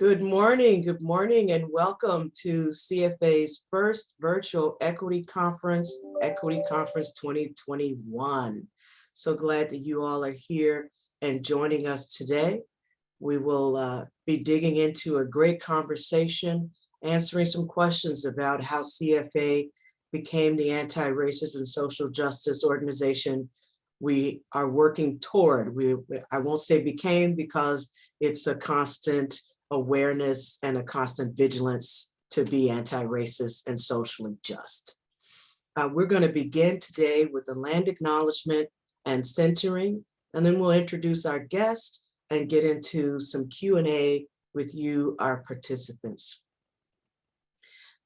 good morning, and welcome to CFA's first virtual Equity Conference 2021. So glad that you all are here and joining us today. We will be digging into a great conversation, answering some questions about how CFA became the anti-racist and social justice organization we are working toward. I won't say became because it's a constant awareness and a constant vigilance to be anti-racist and socially just. We're going to begin today with the land acknowledgement and centering, and then we'll introduce our guest and get into some Q&A with you, our participants.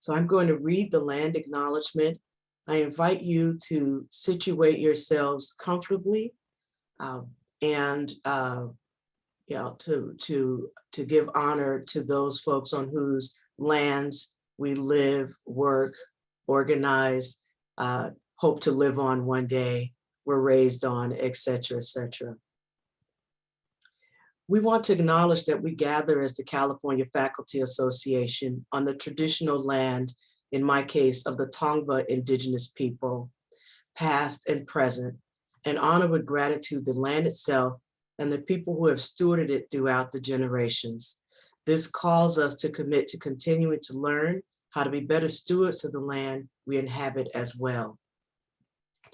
So I'm going to read the land acknowledgement. I invite you to situate yourselves comfortably and to give honor to those folks on whose lands we live, work, organize, hope to live on one day, were raised on, et cetera, et cetera. We want to acknowledge that we gather as the California Faculty Association on the traditional land, in my case, of the Toombs indigenous people, past and present, and honor with gratitude the land itself and the people who have stewarded it throughout the generations. This calls us to commit to continuing to learn how to be better stewards of the land we inhabit as well.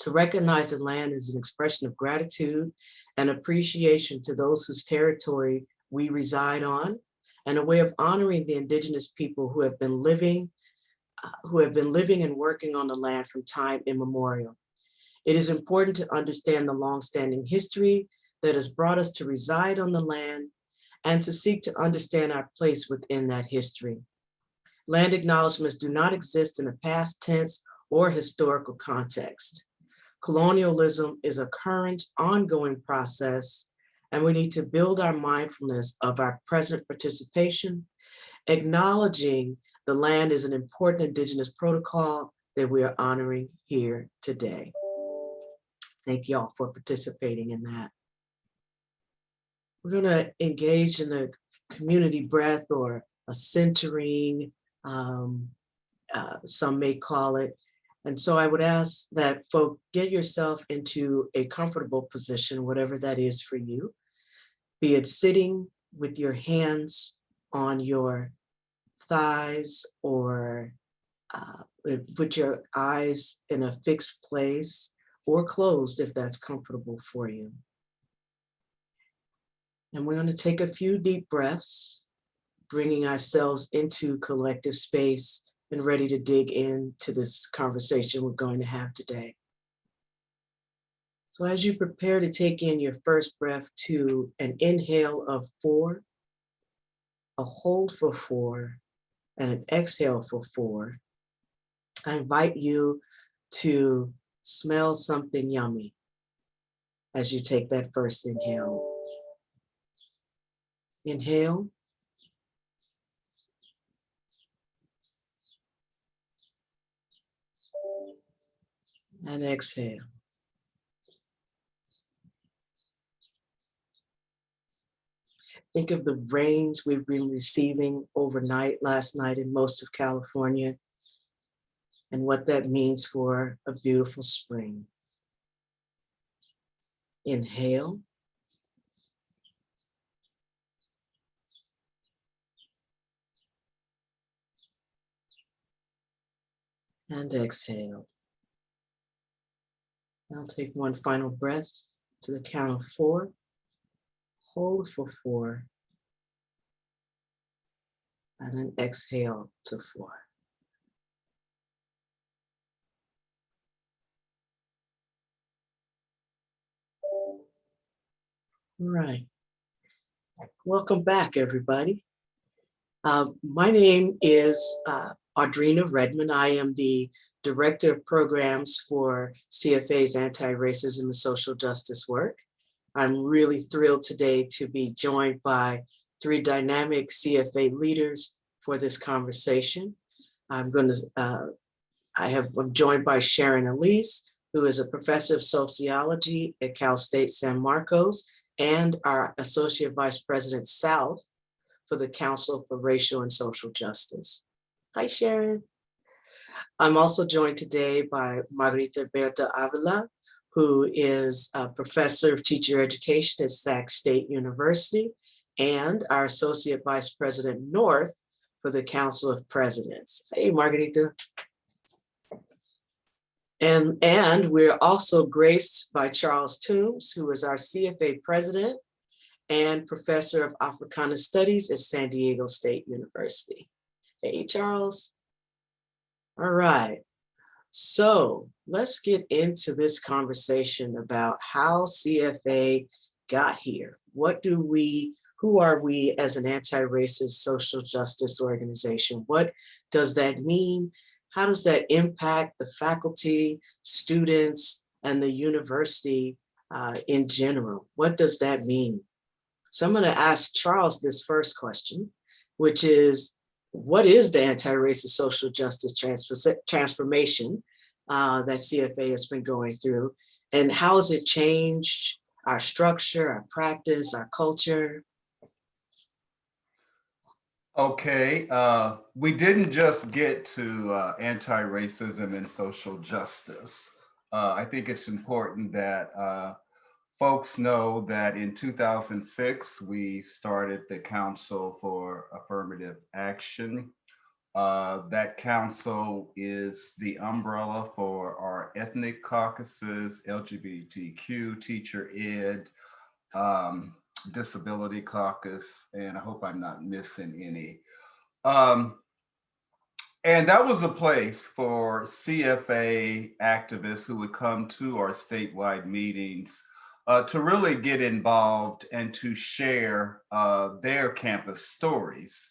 To recognize the land is an expression of gratitude and appreciation to those whose territory we reside on, and a way of honoring the indigenous people who have been living and working on the land from time immemorial. It is important to understand the longstanding history that has brought us to reside on the land and to seek to understand our place within that history. Land acknowledgements do not exist in a past tense or historical context. Colonialism is a current, ongoing process, and we need to build our mindfulness of our present participation, acknowledging the land is an important indigenous protocol that we are honoring here today. Thank you all for participating in that. We're going to engage in the community breath, or a centering, some may call it. And so I would ask that folks get yourself into a comfortable position, whatever that is for you, be it sitting with your hands on your thighs, or put your eyes in a fixed place, or closed if that's comfortable for you. And we're going to take a few deep breaths, bringing ourselves into collective space and ready to dig into this conversation we're going to have today. So as you prepare to take in your first breath, to an inhale of 4, a hold for 4, and an exhale for 4, I invite you to smell something yummy as you take that first inhale. Inhale. And exhale. Think of the rains we've been receiving overnight, last night in most of California, and what that means for a beautiful spring. Inhale. And exhale. Now take one final breath to the count of 4. Hold for 4. And then exhale to 4. All right. Welcome back, everybody. My name is Audrina Redmond. I am the Director of Programs for CFA's Anti-Racism and Social Justice work. I'm really thrilled today to be joined by 3 dynamic CFA leaders for this conversation. I'm joined by Sharon Elise, who is a professor of sociology at Cal State San Marcos and our Associate Vice President South for the Council for Racial and Social Justice. Hi, Sharon. I'm also joined today by Margarita Berta-Ávila, who is a professor of teacher education at Sac State University and our Associate Vice President North for the Council of Presidents. Hey, Margarita. And we're also graced by Charles Toombs, who is our CFA President and Professor of Africana Studies at San Diego State University. Hey, Charles. All right. So let's get into this conversation about how CFA got here. Who are we as an anti-racist social justice organization? What does that mean? How does that impact the faculty, students, and the university in general? What does that mean? So I'm going to ask Charles this first question, which is, what is the anti-racist social justice transformation that CFA has been going through? And how has it changed our structure, our practice, our culture? Okay, we didn't just get to anti-racism and social justice. I think it's important that folks know that in 2006, we started the Council for Affirmative Action. That council is the umbrella for our ethnic caucuses, LGBTQ, teacher ed, disability caucus, and I hope I'm not missing any. And that was a place for CFA activists who would come to our statewide meetings to really get involved and to share their campus stories.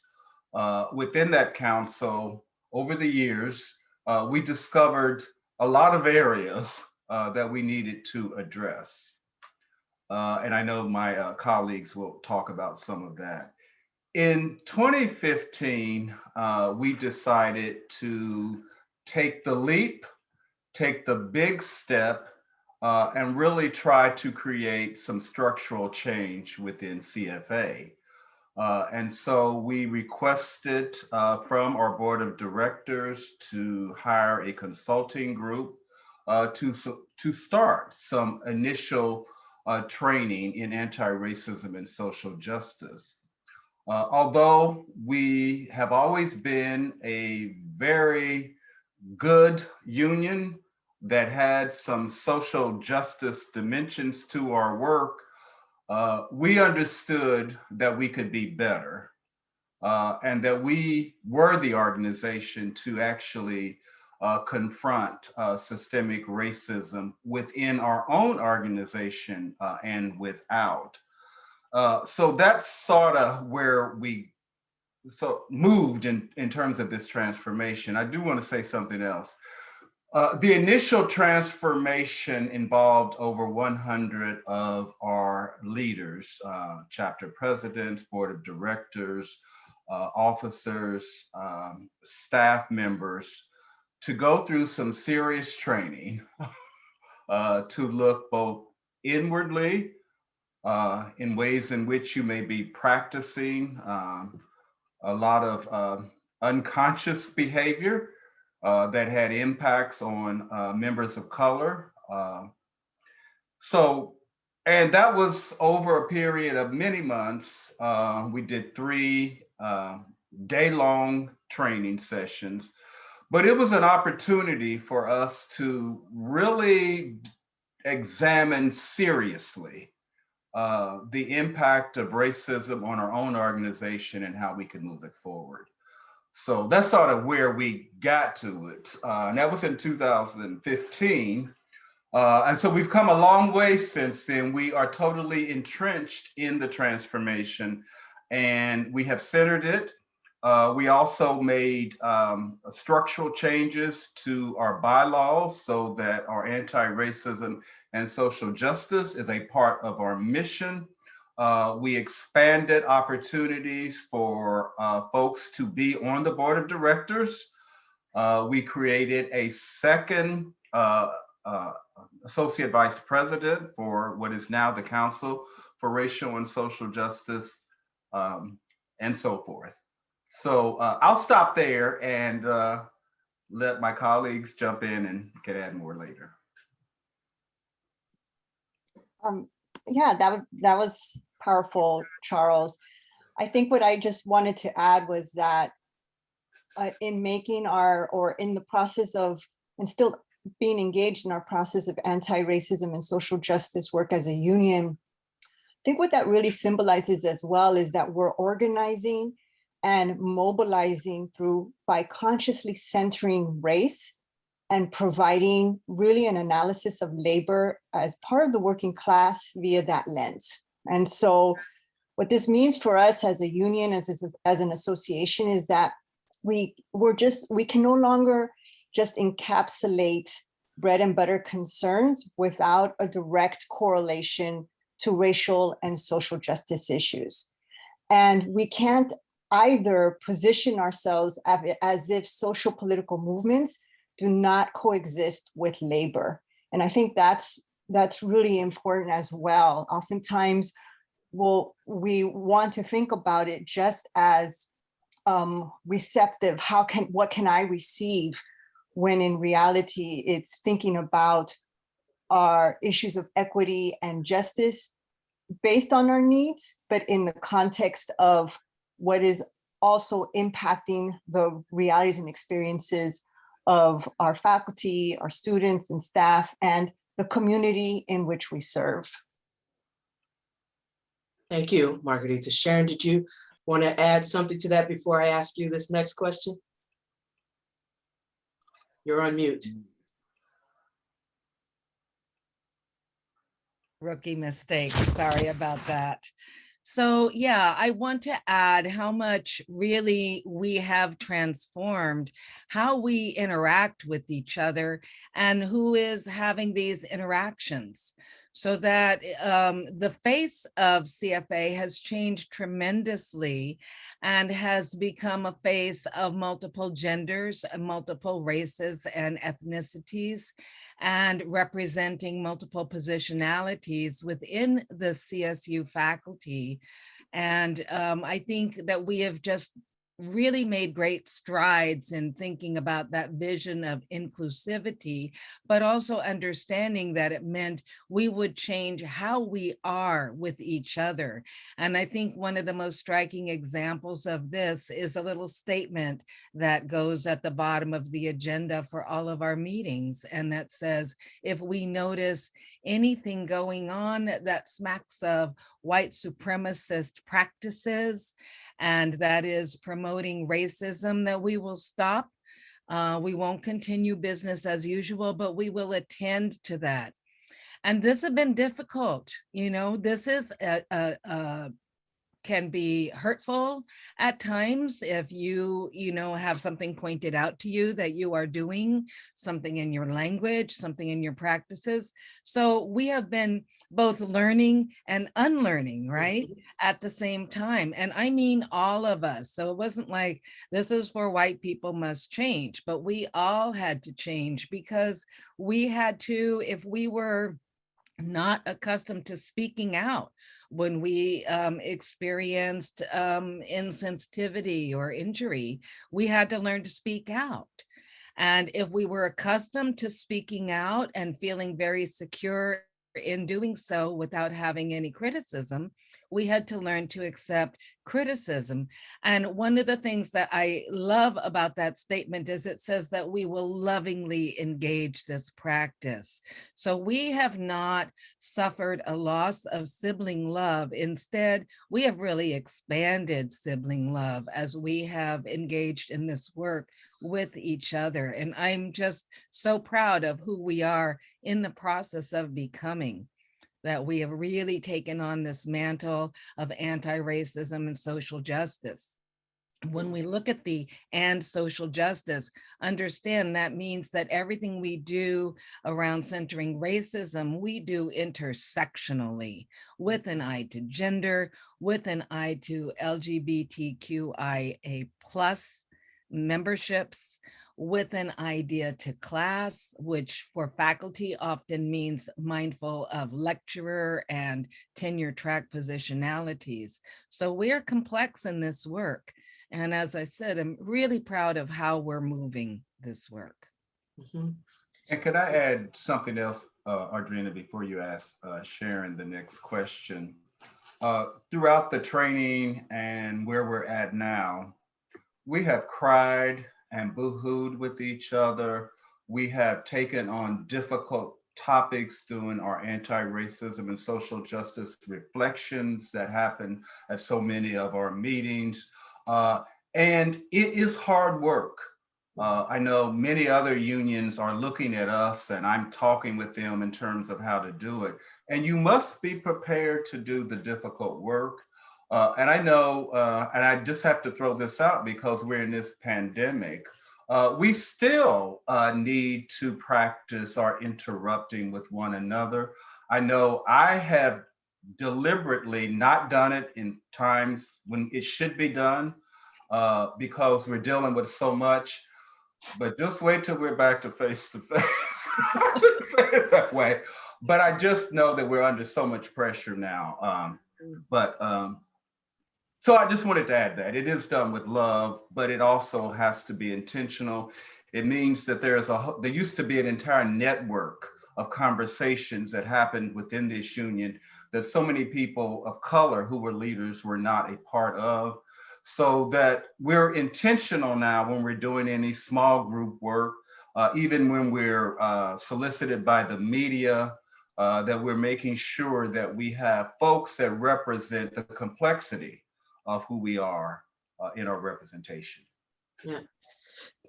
Within that council, over the years, we discovered a lot of areas that we needed to address. And I know my colleagues will talk about some of that. In 2015, we decided to take the leap, take the big step, and really try to create some structural change within CFA. And so we requested from our board of directors to hire a consulting group to start some initial training in anti-racism and social justice. Although we have always been a very good union that had some social justice dimensions to our work, we understood that we could be better and that we were the organization to actually confront systemic racism within our own organization and without. So that's sort of where we moved in terms of this transformation. I do want to say something else. The initial transformation involved over 100 of our leaders, chapter presidents, board of directors, officers, staff members, to go through some serious training to look both inwardly in ways in which you may be practicing a lot of unconscious behavior that had impacts on members of color. And that was over a period of many months. We did 3 day-long training sessions, but it was an opportunity for us to really examine seriously the impact of racism on our own organization and how we can move it forward. So that's sort of where we got to it. And that was in 2015. And so we've come a long way since then. We are totally entrenched in the transformation and we have centered it. We also made structural changes to our bylaws so that our anti-racism and social justice is a part of our mission. We expanded opportunities for folks to be on the board of directors. We created a second associate vice president for what is now the Council for Racial and Social Justice. and so forth. So I'll stop there and let my colleagues jump in and can add more later. Yeah, that was powerful, Charles. I think what I just wanted to add was that in making or in the process of, and still being engaged in our process of anti-racism and social justice work as a union, I think what that really symbolizes as well is that we're organizing and mobilizing by consciously centering race and providing really an analysis of labor as part of the working class via that lens. And so what this means for us as a union, as an association, is that we can no longer just encapsulate bread and butter concerns without a direct correlation to racial and social justice issues. And we can't either position ourselves as if social political movements do not coexist with labor. And I think that's really important as well. Oftentimes, we want to think about it just as receptive. What can I receive? When in reality, it's thinking about our issues of equity and justice based on our needs, but in the context of what is also impacting the realities and experiences of our faculty, our students and staff, and the community in which we serve. Thank you, Margarita. Sharon, did you want to add something to that before I ask you this next question? You're on mute. Rookie mistake. Sorry about that. So yeah, I want to add how much really we have transformed how we interact with each other and who is having these interactions, so that the face of CFA has changed tremendously and has become a face of multiple genders, multiple races and ethnicities, and representing multiple positionalities within the CSU faculty. And I think that we have just really made great strides in thinking about that vision of inclusivity, but also understanding that it meant we would change how we are with each other. And I think one of the most striking examples of this is a little statement that goes at the bottom of the agenda for all of our meetings. And that says, if we notice anything going on that smacks of white supremacist practices, and that is promoting racism, that we will stop. We won't continue business as usual, but we will attend to that. And this has been difficult. You know, this is can be hurtful at times if you have something pointed out to you that you are doing something in your language, something in your practices. So we have been both learning and unlearning, right, at the same time. And I mean all of us. So it wasn't like this is for white people must change, but we all had to change because we had to, if we were not accustomed to speaking out when we experienced insensitivity or injury, we had to learn to speak out. And if we were accustomed to speaking out and feeling very secure in doing so without having any criticism, we had to learn to accept criticism. And one of the things that I love about that statement is it says that we will lovingly engage this practice. So we have not suffered a loss of sibling love. Instead, we have really expanded sibling love as we have engaged in this work with each other. And I'm just so proud of who we are in the process of becoming, that we have really taken on this mantle of anti-racism and social justice. When we look at the and social justice, understand that means that everything we do around centering racism, we do intersectionally, with an eye to gender, with an eye to LGBTQIA+ memberships with an idea to class, which for faculty often means mindful of lecturer and tenure track positionalities. So we're complex in this work. And as I said, I'm really proud of how we're moving this work. Mhm. And could I add something else, Audrina, before you ask Sharon the next question? Throughout the training and where we're at now, we have cried and boohooed with each other. We have taken on difficult topics during our anti-racism and social justice reflections that happen at so many of our meetings. And it is hard work. I know many other unions are looking at us, and I'm talking with them in terms of how to do it. And you must be prepared to do the difficult work. And I know, and I just have to throw this out because we're in this pandemic, we still need to practice our interrupting with one another. I know I have deliberately not done it in times when it should be done because we're dealing with so much. But just wait till we're back to face to face. I shouldn't say it that way, but I just know that we're under so much pressure now. But So I just wanted to add that it is done with love, but it also has to be intentional. It means that there used to be an entire network of conversations that happened within this union that so many people of color who were leaders were not a part of. So that we're intentional now when we're doing any small group work, even when we're solicited by the media, that we're making sure that we have folks that represent the complexity of who we are in our representation. Yeah,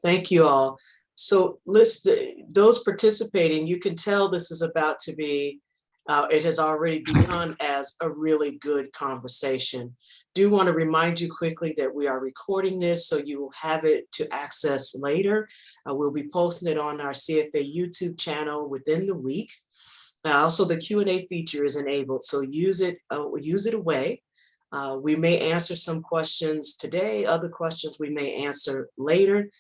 thank you all. So those participating, you can tell this is about to be, it has already begun as a really good conversation. Do want to remind you quickly that we are recording this so you will have it to access later. We'll be posting it on our CFA YouTube channel within the week. Also, the Q&A feature is enabled, so use it away. We may answer some questions today, other questions we may answer later.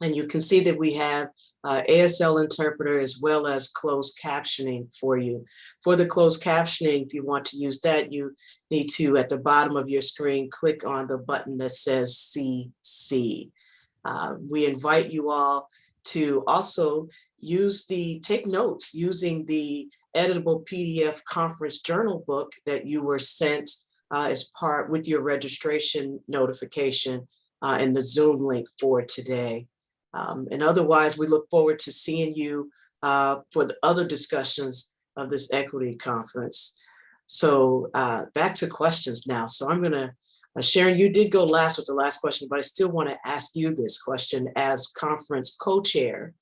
And you can see that we have ASL interpreter as well as closed captioning for you. For the closed captioning, if you want to use that, you need to, at the bottom of your screen, click on the button that says CC. We invite you all to also take notes using the editable PDF conference journal book that you were sent as part with your registration notification and the Zoom link for today. And otherwise, we look forward to seeing you for the other discussions of this equity conference. So back to questions now. So I'm gonna, Sharon, you did go last with the last question, but I still wanna ask you this question as conference co-chair,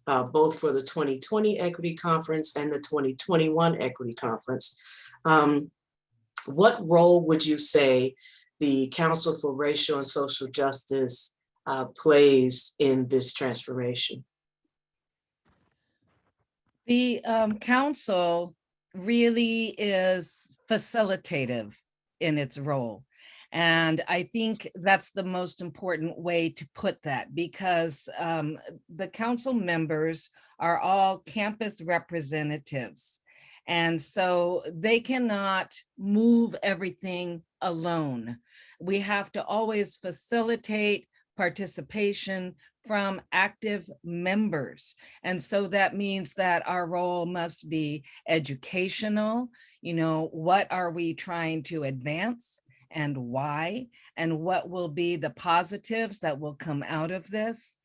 both for the 2020 Equity Conference and the 2021 Equity Conference. What role would you say the Council for Racial and Social Justice plays in this transformation? The council really is facilitative in its role. And I think that's the most important way to put that, because the council members are all campus representatives. And so they cannot move everything alone. We have to always facilitate participation from active members. And so that means that our role must be educational. You know, what are we trying to advance and why? And what will be the positives that will come out of this?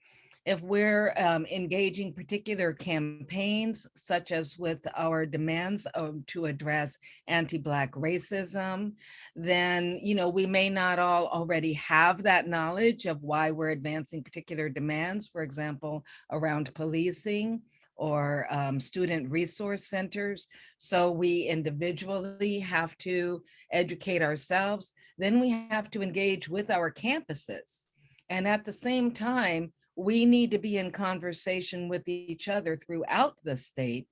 If we're engaging particular campaigns, such as with our demands to address anti-Black racism, then we may not all already have that knowledge of why we're advancing particular demands, for example, around policing or student resource centers. So we individually have to educate ourselves. Then we have to engage with our campuses. And at the same time, we need to be in conversation with each other throughout the state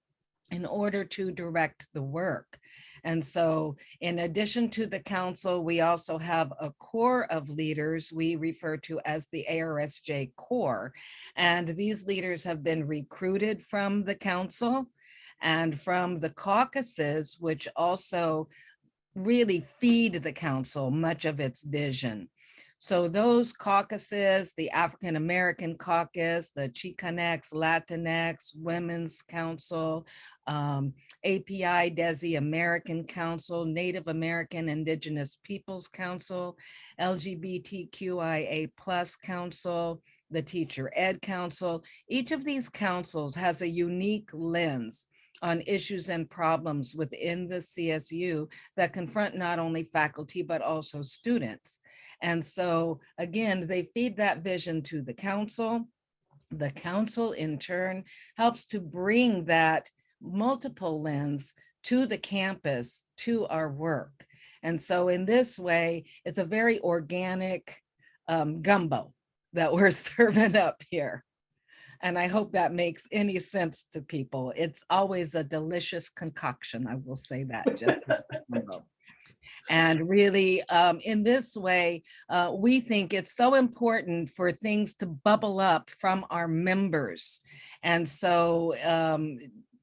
in order to direct the work. And so in addition to the council, we also have a core of leaders we refer to as the ARSJ core. And these leaders have been recruited from the council and from the caucuses, which also really feed the council much of its vision. So those caucuses, the African American Caucus, the Chicanx, Latinx, Women's Council, API DESI American Council, Native American Indigenous Peoples Council, LGBTQIA+ Council, the Teacher Ed Council. Each of these councils has a unique lens on issues and problems within the CSU that confront not only faculty, but also students. And so again, they feed that vision to the council. The council in turn helps to bring that multiple lens to the campus, to our work. And so in this way, it's a very organic gumbo that we're serving up here. And I hope that makes any sense to people. It's always a delicious concoction, I will say that. Just and really, in this way, we think it's so important for things to bubble up from our members. And so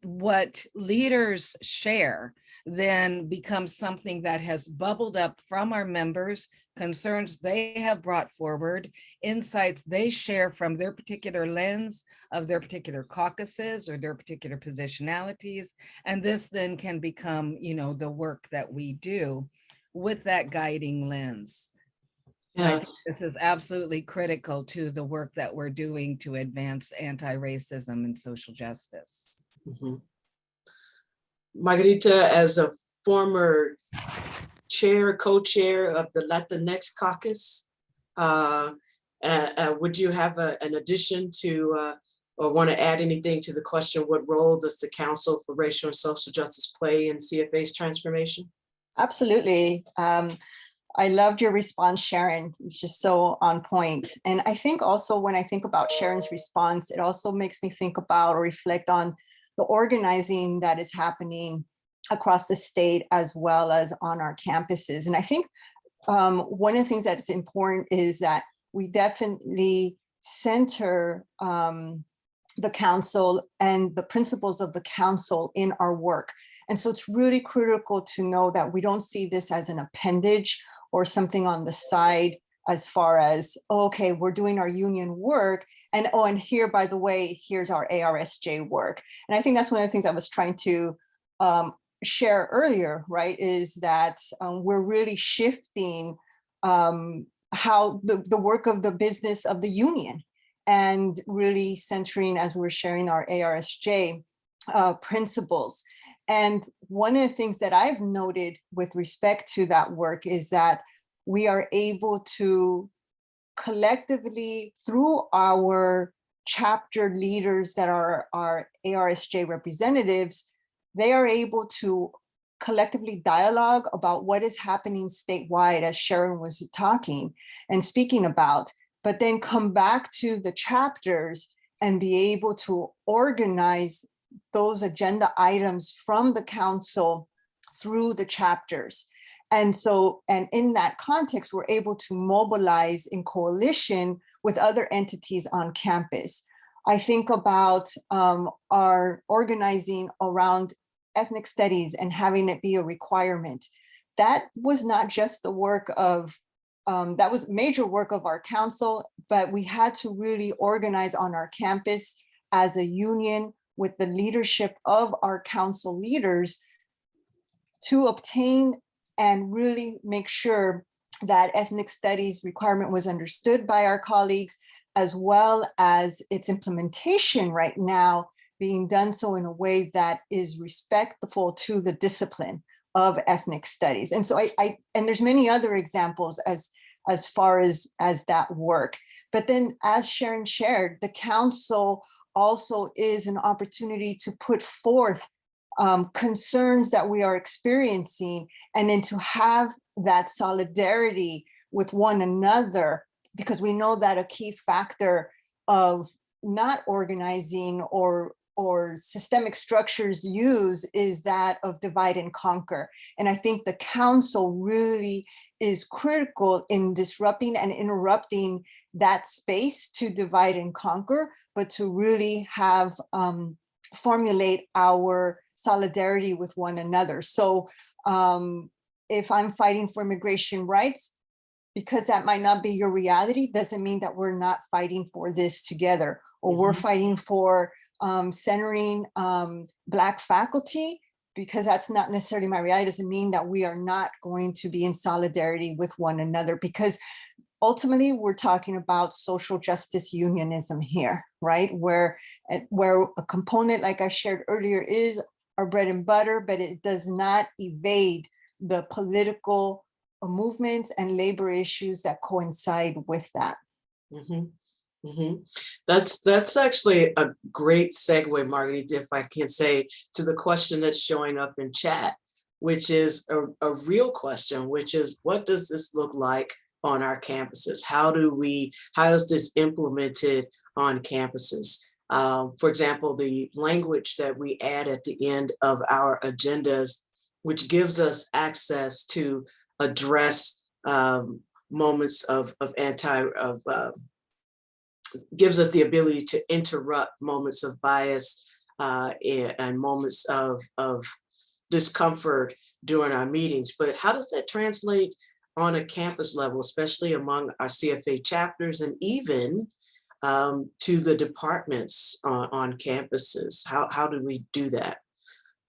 what leaders share then becomes something that has bubbled up from our members, concerns they have brought forward, insights they share from their particular lens of their particular caucuses or their particular positionalities. And this then can become, you know, the work that we do with that guiding lens. And I think this is absolutely critical to the work that we're doing to advance anti-racism and social justice. Mm-hmm. Margarita, as a former chair, co-chair of the Latinx caucus, would you have an addition to, or want to add anything to the question, what role does the Council for Racial and Social Justice play in CFA's transformation? Absolutely. I loved your response, Sharon, which is so on point. And I think also when I think about Sharon's response, it also makes me think about or reflect on the organizing that is happening across the state as well as on our campuses. And I think one of the things that is important is that we definitely center the council and the principles of the council in our work. And so it's really critical to know that we don't see this as an appendage or something on the side as far as, oh, okay, we're doing our union work. And oh, and here, by the way, here's our ARSJ work. And I think that's one of the things I was trying to share earlier, right, is that we're really shifting how the work of the business of the union and really centering as we're sharing our ARSJ principles. And one of the things that I've noted with respect to that work is that we are able to collectively, through our chapter leaders that are our ARSJ representatives, they are able to collectively dialogue about what is happening statewide, as Sharon was talking and speaking about, but then come back to the chapters and be able to organize those agenda items from the council through the chapters. And so, and in that context, we're able to mobilize in coalition with other entities on campus. I think about our organizing around ethnic studies and having it be a requirement. That was not just the work of, that was major work of our council, but we had to really organize on our campus as a union with the leadership of our council leaders to obtain and really make sure that ethnic studies requirement was understood by our colleagues, as well as its implementation right now being done so in a way that is respectful to the discipline of ethnic studies. And so and there's many other examples as far as that work. But then as Sharon shared, the council also is an opportunity to put forth concerns that we are experiencing, and then to have that solidarity with one another, because we know that a key factor of not organizing or or systemic structures use is that of divide and conquer. And I think the council really is critical in disrupting and interrupting that space to divide and conquer, but to really have formulate our solidarity with one another. So if I'm fighting for immigration rights, because that might not be your reality, doesn't mean that we're not fighting for this together, or we're fighting for centering Black faculty, because that's not necessarily my reality, doesn't mean that we are not going to be in solidarity with one another, because ultimately we're talking about social justice unionism here, right? Where a component, like I shared earlier, is our bread and butter, but it does not evade the political movements and labor issues that coincide with that. That's actually a great segue, Margarita, if I can say, to the question that's showing up in chat, which is a real question, which is, what does this look like on our campuses? How is this implemented on campuses? For example, the language that we add at the end of our agendas, which gives us access to address moments gives us the ability to interrupt moments of bias and moments of discomfort during our meetings. But how does that translate on a campus level, especially among our CFA chapters, and even to the departments on campuses? How do we do that?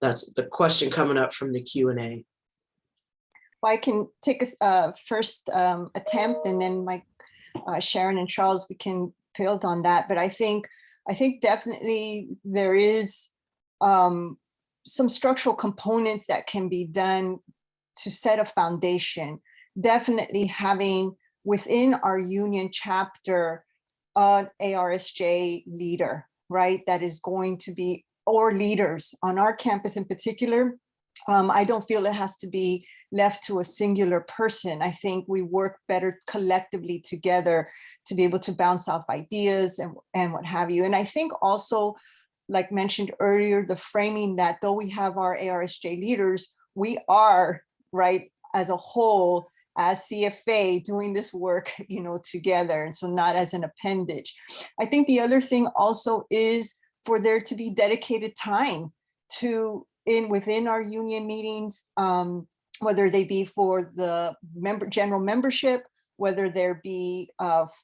That's the question coming up from the Q&A. Well, I can take a first attempt, and then Sharon and Charles, we can build on that. But I think definitely there is some structural components that can be done to set a foundation. Definitely having within our union chapter an ARSJ leader, right? That is going to be, or leaders on our campus in particular. I don't feel it has to be left to a singular person. I think we work better collectively together to be able to bounce off ideas and what have you. And I think also, like mentioned earlier, the framing that though we have our ARSJ leaders, we are, right, as a whole, as CFA doing this work, together, and so not as an appendage. I think the other thing also is for there to be dedicated time within our union meetings, whether they be for the general membership, whether there be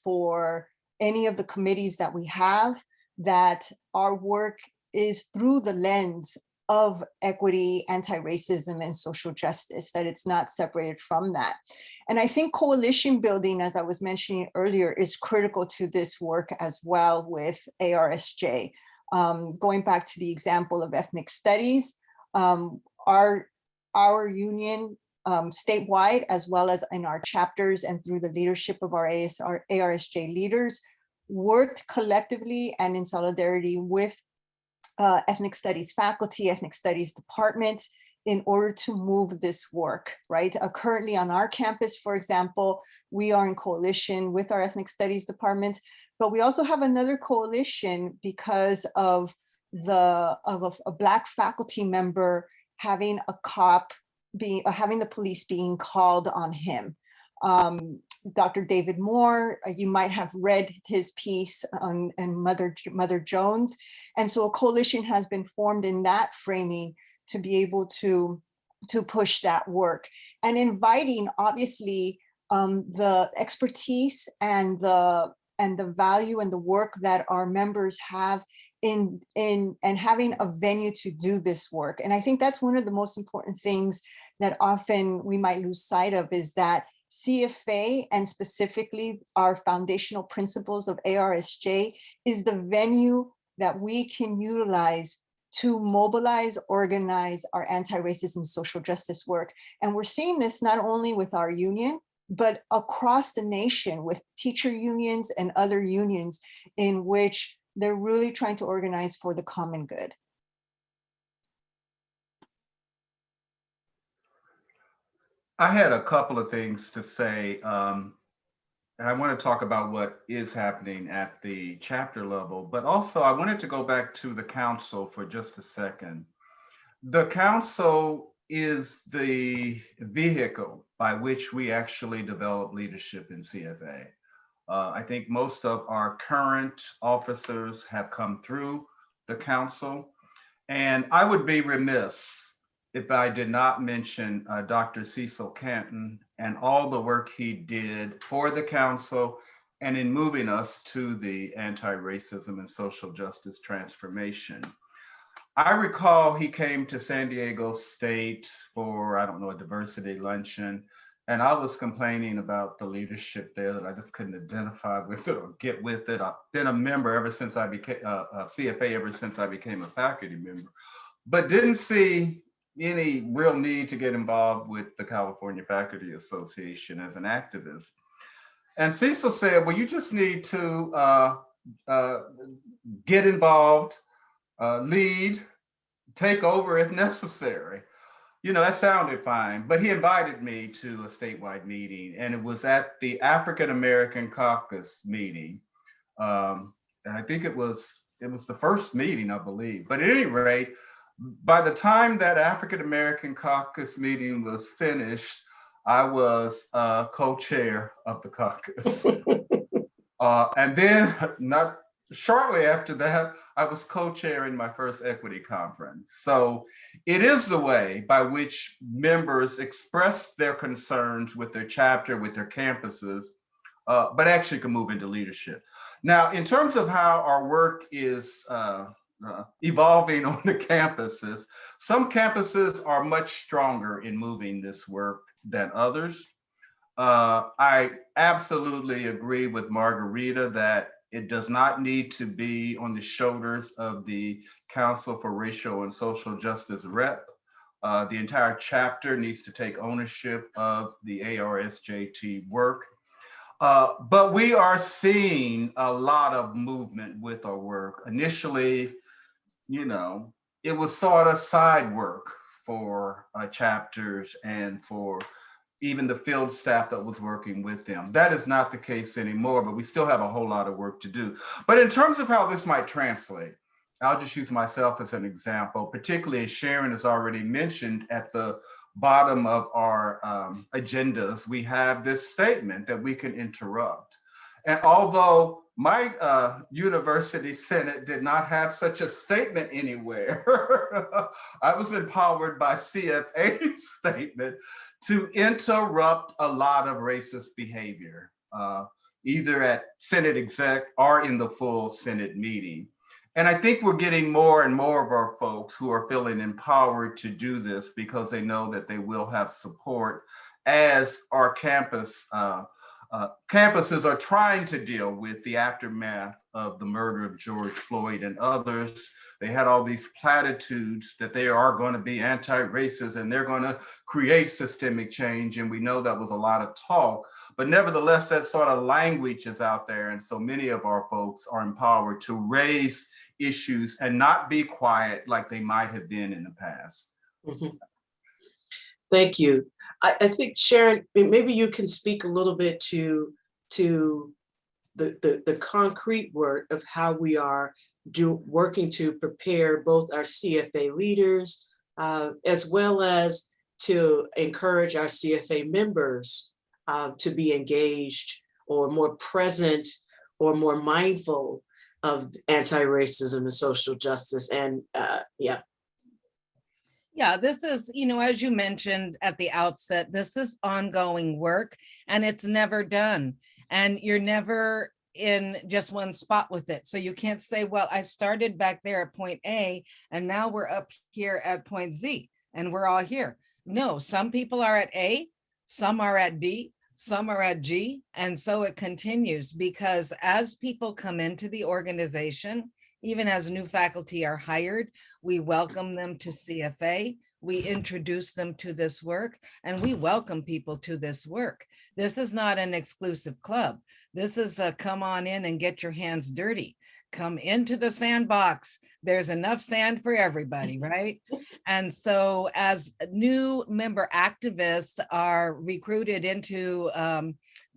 for any of the committees that we have, that our work is through the lens of equity, anti-racism, and social justice, that it's not separated from that. And I think coalition building, as I was mentioning earlier, is critical to this work as well with ARSJ. Going back to the example of ethnic studies, our union statewide, as well as in our chapters and through the leadership of our ARSJ leaders, worked collectively and in solidarity with ethnic studies faculty, ethnic studies departments, in order to move this work, right? Currently on our campus, for example, we are in coalition with our ethnic studies departments, but we also have another coalition because of a Black faculty member having having the police being called on him. Dr. David Moore, you might have read his piece on Mother Jones. And so a coalition has been formed in that framing to be able to push that work, and inviting obviously the expertise and the value and the work that our members have in having a venue to do this work. And I think that's one of the most important things that often we might lose sight of, is that CFA, and specifically our foundational principles of ARSJ, is the venue that we can utilize to mobilize, organize our anti-racism social justice work. And we're seeing this not only with our union, but across the nation with teacher unions and other unions in which they're really trying to organize for the common good. I had a couple of things to say. and I want to talk about what is happening at the chapter level, but also I wanted to go back to the council for just a second. The council is the vehicle by which we actually develop leadership in CFA. I think most of our current officers have come through the council, and I would be remiss if I did not mention Dr. Cecil Canton and all the work he did for the council and in moving us to the anti-racism and social justice transformation. I recall he came to San Diego State for, I don't know, a diversity luncheon. And I was complaining about the leadership there, that I just couldn't identify with it or get with it. I've been a member ever since I became a CFA, ever since I became a faculty member, but didn't see any real need to get involved with the California Faculty Association as an activist. And Cecil said, well, you just need to get involved, lead, take over if necessary. You know, that sounded fine, but he invited me to a statewide meeting, and it was at the African American Caucus meeting. And I think it was the first meeting, I believe. But at any rate, by the time that African American Caucus meeting was finished, I was co-chair of the caucus. And then not shortly after that, I was co-chairing my first equity conference. So it is the way by which members express their concerns with their chapter, with their campuses, but actually can move into leadership. Now, in terms of how our work is evolving on the campuses, some campuses are much stronger in moving this work than others. I absolutely agree with Margarita that it does not need to be on the shoulders of the Council for Racial and Social Justice rep. The entire chapter needs to take ownership of the ARSJT work. But we are seeing a lot of movement with our work. Initially, you know, it was sort of side work for chapters and for even the field staff that was working with them. That is not the case anymore, but we still have a whole lot of work to do. But in terms of how this might translate, I'll just use myself as an example, particularly as Sharon has already mentioned at the bottom of our agendas, we have this statement that we can interrupt. And although my university senate did not have such a statement anywhere, I was empowered by CFA's statement to interrupt a lot of racist behavior, either at Senate exec or in the full Senate meeting. And I think we're getting more and more of our folks who are feeling empowered to do this because they know that they will have support as our campuses are trying to deal with the aftermath of the murder of George Floyd and others. They had all these platitudes that they are going to be anti-racist and they're going to create systemic change. And we know that was a lot of talk, but nevertheless, that sort of language is out there. And so many of our folks are empowered to raise issues and not be quiet like they might have been in the past. Mm-hmm. Thank you. I think, Sharon, maybe you can speak a little bit to the concrete work of how we are working to prepare both our CFA leaders, as well as to encourage our CFA members to be engaged or more present or more mindful of anti-racism and social justice. And yeah. Yeah, this is, as you mentioned at the outset, this is ongoing work and it's never done. And you're never in just one spot with it. So you can't say, well, I started back there at point A and now we're up here at point Z and we're all here. No, some people are at A, some are at D, some are at G. And so it continues because as people come into the organization, even as new faculty are hired, we welcome them to CFA, we introduce them to this work, and we welcome people to this work. This is not an exclusive club. This is a come on in and get your hands dirty. Come into the sandbox. There's enough sand for everybody, right? And so as new member activists are recruited into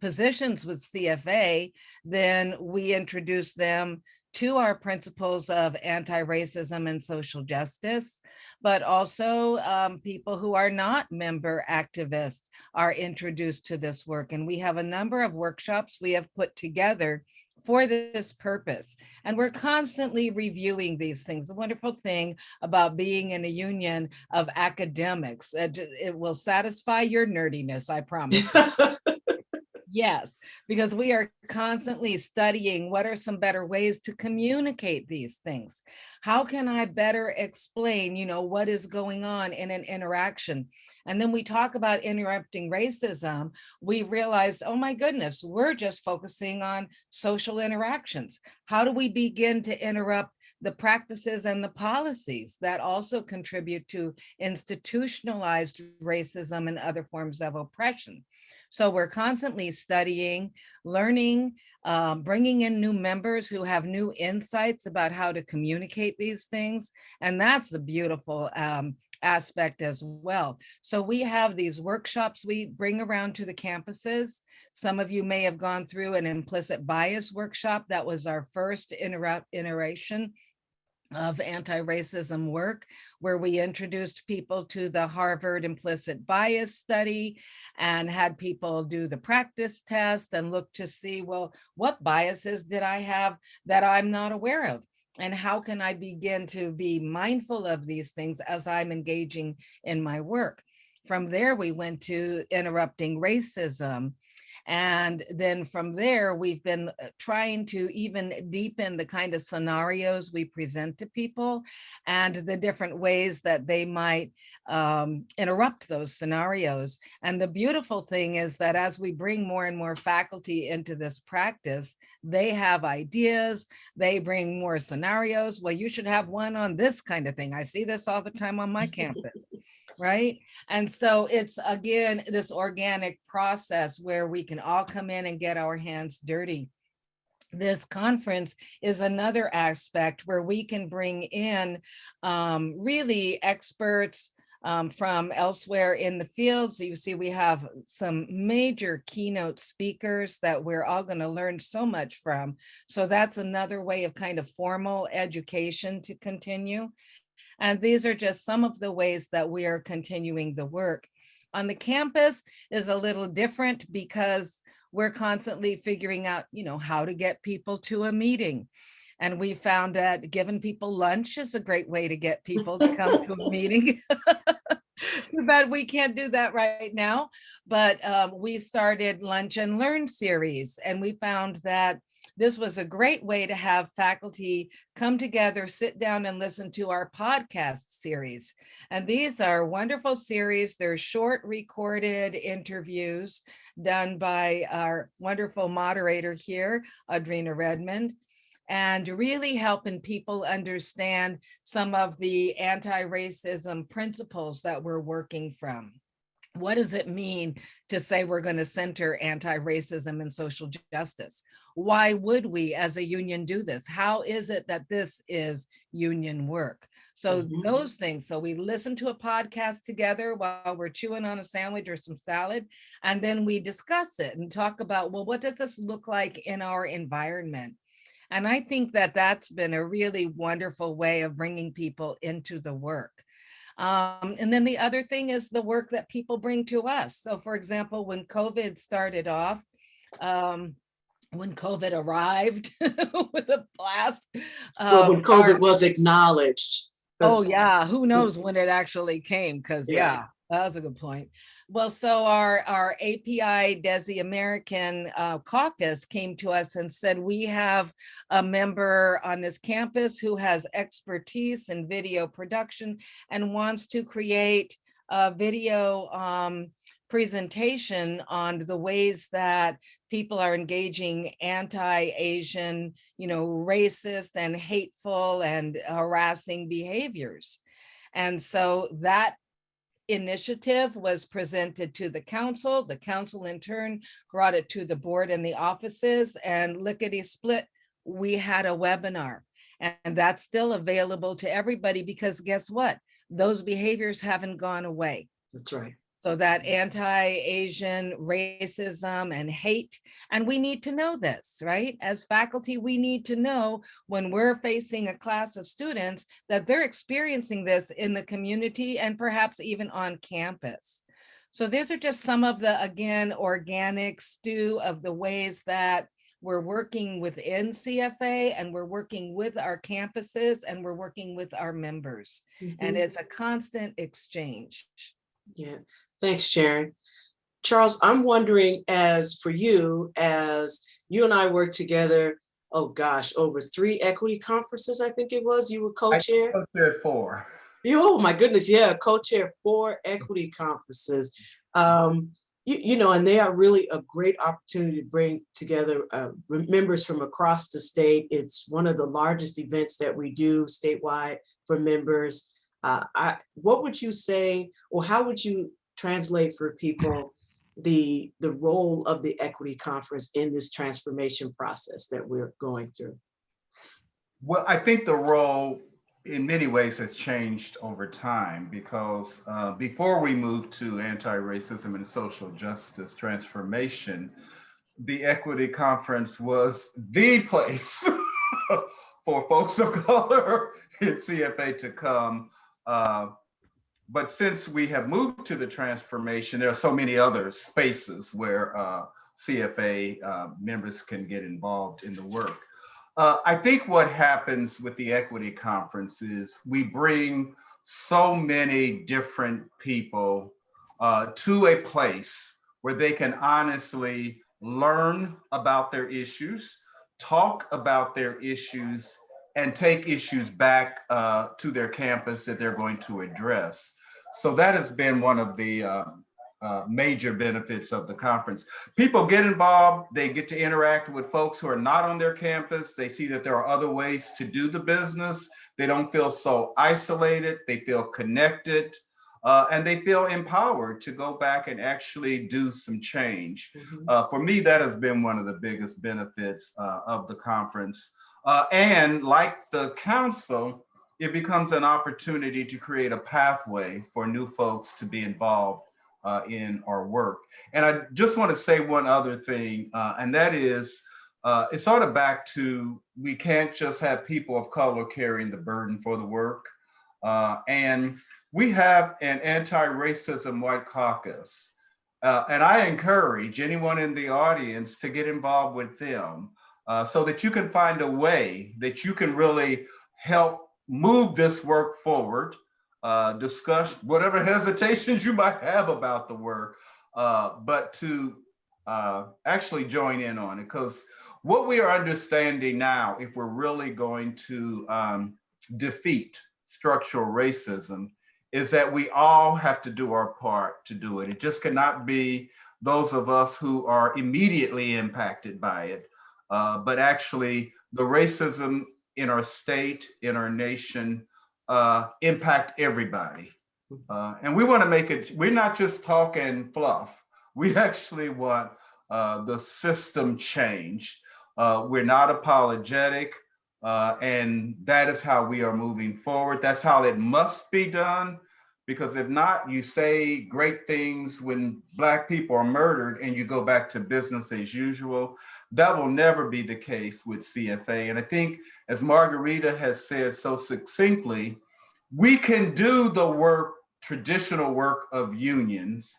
positions with CFA, then we introduce them to our principles of anti-racism and social justice, but also people who are not member activists are introduced to this work. And we have a number of workshops we have put together for this purpose. And we're constantly reviewing these things. The wonderful thing about being in a union of academics, it will satisfy your nerdiness, I promise. Yes, because we are constantly studying what are some better ways to communicate these things. How can I better explain, what is going on in an interaction? And then we talk about interrupting racism. We realize, oh my goodness, we're just focusing on social interactions. How do we begin to interrupt the practices and the policies that also contribute to institutionalized racism and other forms of oppression? So we're constantly studying, learning, bringing in new members who have new insights about how to communicate these things. And that's a beautiful aspect as well. So we have these workshops we bring around to the campuses. Some of you may have gone through an implicit bias workshop. That was our first iteration of anti-racism work, where we introduced people to the Harvard implicit bias study and had people do the practice test and look to see, well, what biases did I have that I'm not aware of? And how can I begin to be mindful of these things as I'm engaging in my work? From there, we went to interrupting racism. And then from there, we've been trying to even deepen the kind of scenarios we present to people and the different ways that they might interrupt those scenarios. And the beautiful thing is that as we bring more and more faculty into this practice, they have ideas, they bring more scenarios. Well, you should have one on this kind of thing. I see this all the time on my campus. Right? And so it's, again, this organic process where we can all come in and get our hands dirty. This conference is another aspect where we can bring in really experts from elsewhere in the field. So you see, we have some major keynote speakers that we're all going to learn so much from. So that's another way of kind of formal education to continue. And these are just some of the ways that we are continuing the work. On the campus is a little different because we're constantly figuring out, how to get people to a meeting. And we found that giving people lunch is a great way to get people to come to a meeting. Too bad we can't do that right now. But we started Lunch and Learn series, and we found that this was a great way to have faculty come together, sit down and listen to our podcast series. And these are wonderful series. They're short recorded interviews done by our wonderful moderator here, Audrina Redmond, and really helping people understand some of the anti-racism principles that we're working from. What does it mean to say we're going to center anti-racism and social justice? Why would we as a union do this? How is it that this is union work? So those things. So we listen to a podcast together while we're chewing on a sandwich or some salad, and then we discuss it and talk about, well, what does this look like in our environment? And I think that that's been a really wonderful way of bringing people into the work. And then the other thing is the work that people bring to us. So for example, when COVID started off, when COVID arrived with a blast. Well, when COVID was acknowledged. Oh yeah, who knows when it actually came, because yeah, that was a good point. Well, so our API Desi American caucus came to us and said, we have a member on this campus who has expertise in video production and wants to create a video presentation on the ways that people are engaging anti-Asian, racist and hateful and harassing behaviors. And so that initiative was presented to the council. The council in turn brought it to the board and the offices, and lickety split, we had a webinar. And that's still available to everybody because guess what? Those behaviors haven't gone away. That's right. So that anti-Asian racism and hate, and we need to know this, right? As faculty, we need to know when we're facing a class of students that they're experiencing this in the community and perhaps even on campus. So these are just some of the, again, organic stew of the ways that we're working within CFA, and we're working with our campuses, and we're working with our members. And it's a constant exchange. Yeah, thanks, Sharon. Charles, I'm wondering, as for you, as you and I worked together, oh gosh, over 3 equity conferences, I think it was, you were co-chair? I co-chaired 4. Oh my goodness, yeah, co-chair 4 equity conferences. You know, and they are really a great opportunity to bring together members from across the state. It's one of the largest events that we do statewide for members. What would you say, or how would you translate for people the role of the equity conference in this transformation process that we're going through? Well, I think the role in many ways has changed over time, because before we moved to anti-racism and social justice transformation, the equity conference was the place for folks of color in CFA to come. But since we have moved to the transformation, there are so many other spaces where CFA members can get involved in the work. I think what happens with the equity conference is we bring so many different people to a place where they can honestly learn about their issues, talk about their issues, and take issues back to their campus that they're going to address. So that has been one of the major benefits of the conference. People get involved, they get to interact with folks who are not on their campus. They see that there are other ways to do the business. They don't feel so isolated, they feel connected, and they feel empowered to go back and actually do some change. For me, that has been one of the biggest benefits of the conference. And like the council, it becomes an opportunity to create a pathway for new folks to be involved in our work. And I just want to say one other thing, and that is, it's sort of back to, we can't just have people of color carrying the burden for the work. And we have an anti-racism white caucus. And I encourage anyone in the audience to get involved with them so that you can find a way that you can really help move this work forward. Discuss whatever hesitations you might have about the work, but to actually join in on it. Because what we are understanding now, if we're really going to defeat structural racism, is that we all have to do our part to do it. It just cannot be those of us who are immediately impacted by it, but actually the racism in our state, in our nation, impact everybody. And we want to make it, we're not just talking fluff. We actually want the system changed. We're not apologetic. And that is how we are moving forward. That's how it must be done. Because if not, you say great things when Black people are murdered and you go back to business as usual. That will never be the case with CFA. And I think, as Margarita has said so succinctly, we can do the work, traditional work of unions,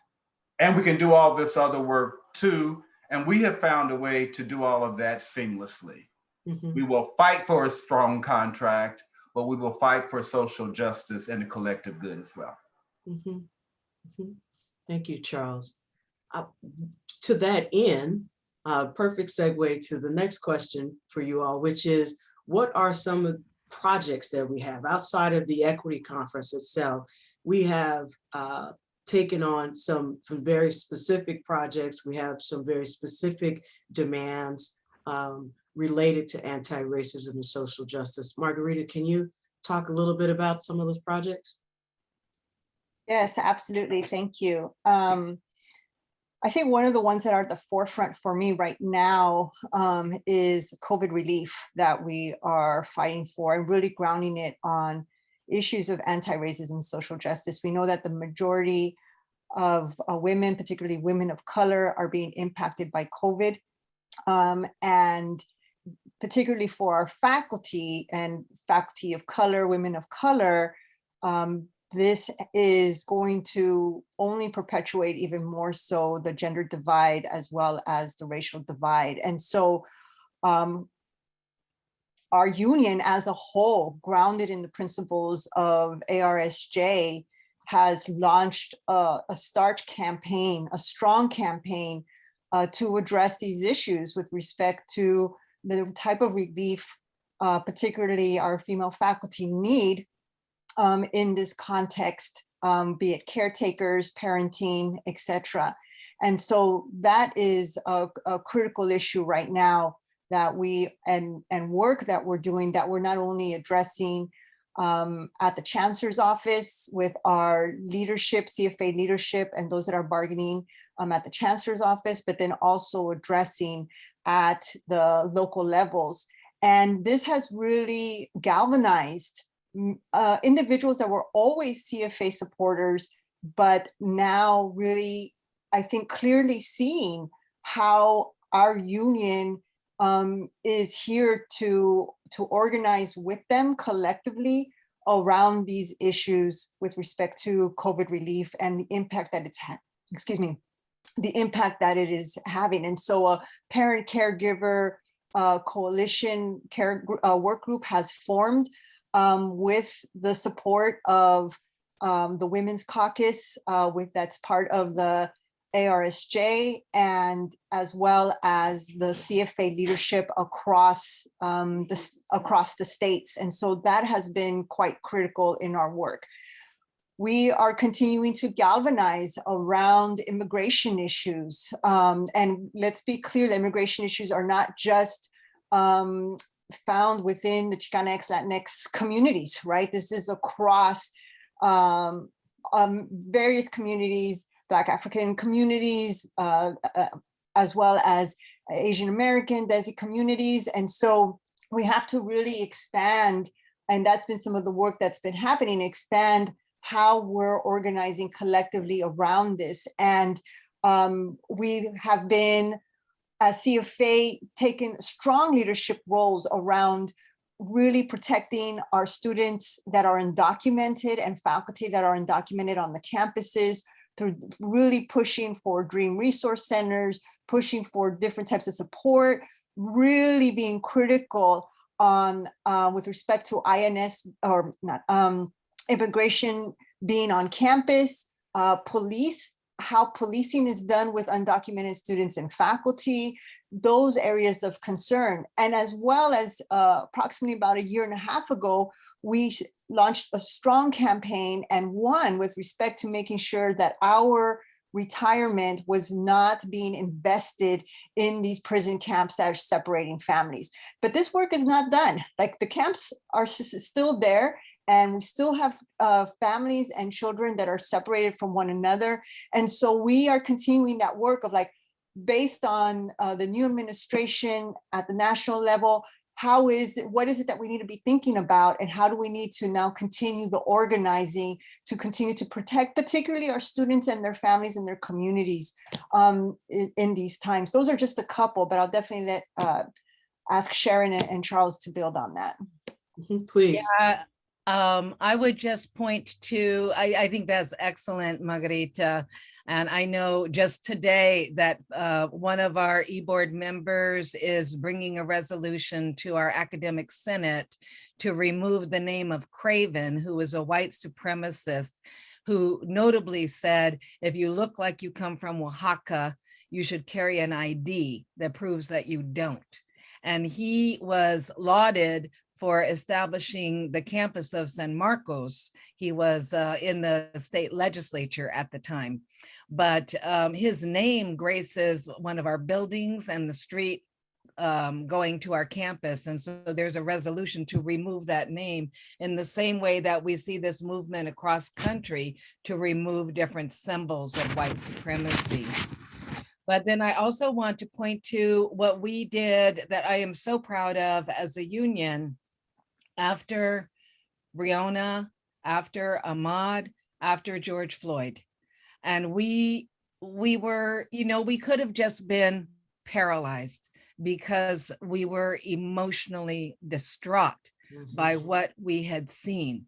and we can do all this other work too. And we have found a way to do all of that seamlessly. We will fight for a strong contract, but we will fight for social justice and the collective good as well. Thank you, Charles. To that end, perfect segue to the next question for you all, which is, what are some of the projects that we have outside of the equity conference itself? We have taken on some very specific projects. We have some very specific demands related to anti-racism and social justice. Margarita, can you talk a little bit about some of those projects? Yes, absolutely. Thank you. I think one of the ones that are at the forefront for me right now is COVID relief that we are fighting for, and really grounding it on issues of anti-racism and social justice. We know that the majority of women, particularly women of color, are being impacted by COVID. And particularly for our faculty and faculty of color, women of color, this is going to only perpetuate even more so the gender divide as well as the racial divide. And so our union as a whole, grounded in the principles of ARSJ, has launched a START campaign, a strong campaign to address these issues with respect to the type of relief, particularly our female faculty need in this context, be it caretakers, parenting, etc. And so that is a critical issue right now that we, and work that we're doing, that we're not only addressing at the Chancellor's office with our leadership, CFA leadership, and those that are bargaining at the Chancellor's office, but then also addressing at the local levels. And this has really galvanized individuals that were always CFA supporters, but now really, I think, clearly seeing how our union is here to organize with them collectively around these issues with respect to COVID relief and the impact that it's had, the impact that it is having. And so a parent caregiver coalition work group has formed with the support of the Women's Caucus, that's part of the ARSJ, and as well as the CFA leadership across the states. And so that has been quite critical in our work. We are continuing to galvanize around immigration issues. And let's be clear, the immigration issues are not just found within the Chicanx, Latinx communities, right? This is across various communities, Black African communities, as well as Asian American, Desi communities. And so we have to really expand, and that's been some of the work that's been happening, expand how we're organizing collectively around this. And we have been, as CFA, taken strong leadership roles around really protecting our students that are undocumented and faculty that are undocumented on the campuses, through really pushing for Dream Resource Centers, pushing for different types of support, really being critical on with respect to INS, or not, immigration being on campus, police, how policing is done with undocumented students and faculty, those areas of concern. And as well as approximately about 1.5 years ago, we launched a strong campaign, and one with respect to making sure that our retirement was not being invested in these prison camps that are separating families. But this work is not done. Like, the camps are still there, and we still have families and children that are separated from one another. And so we are continuing that work of, like, based on the new administration at the national level, what is it that we need to be thinking about, and how do we need to now continue the organizing to continue to protect particularly our students and their families and their communities in these times. Those are just a couple, but I'll definitely ask Sharon and Charles to build on that. Please. Yeah. I would just point to, I think that's excellent, Margarita. And I know just today that one of our e-board members is bringing a resolution to our academic senate to remove the name of Craven, who is a white supremacist, who notably said, if you look like you come from Oaxaca, you should carry an ID that proves that you don't. And he was lauded for establishing the campus of San Marcos. He was in the state legislature at the time. But his name graces one of our buildings and the street going to our campus. And so there's a resolution to remove that name, in the same way that we see this movement across country to remove different symbols of white supremacy. But then I also want to point to what we did that I am so proud of as a union after Breonna, after Ahmaud, after George Floyd. And we were, we could have just been paralyzed because we were emotionally distraught by what we had seen.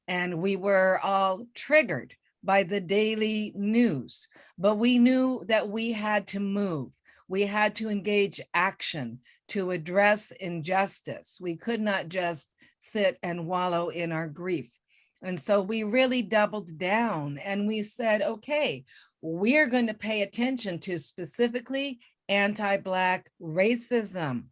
And we were all triggered by the daily news, but we knew that we had to move. We had to engage action to address injustice. We could not just sit and wallow in our grief. And so we really doubled down and we said, okay, we are going to pay attention to specifically anti-Black racism.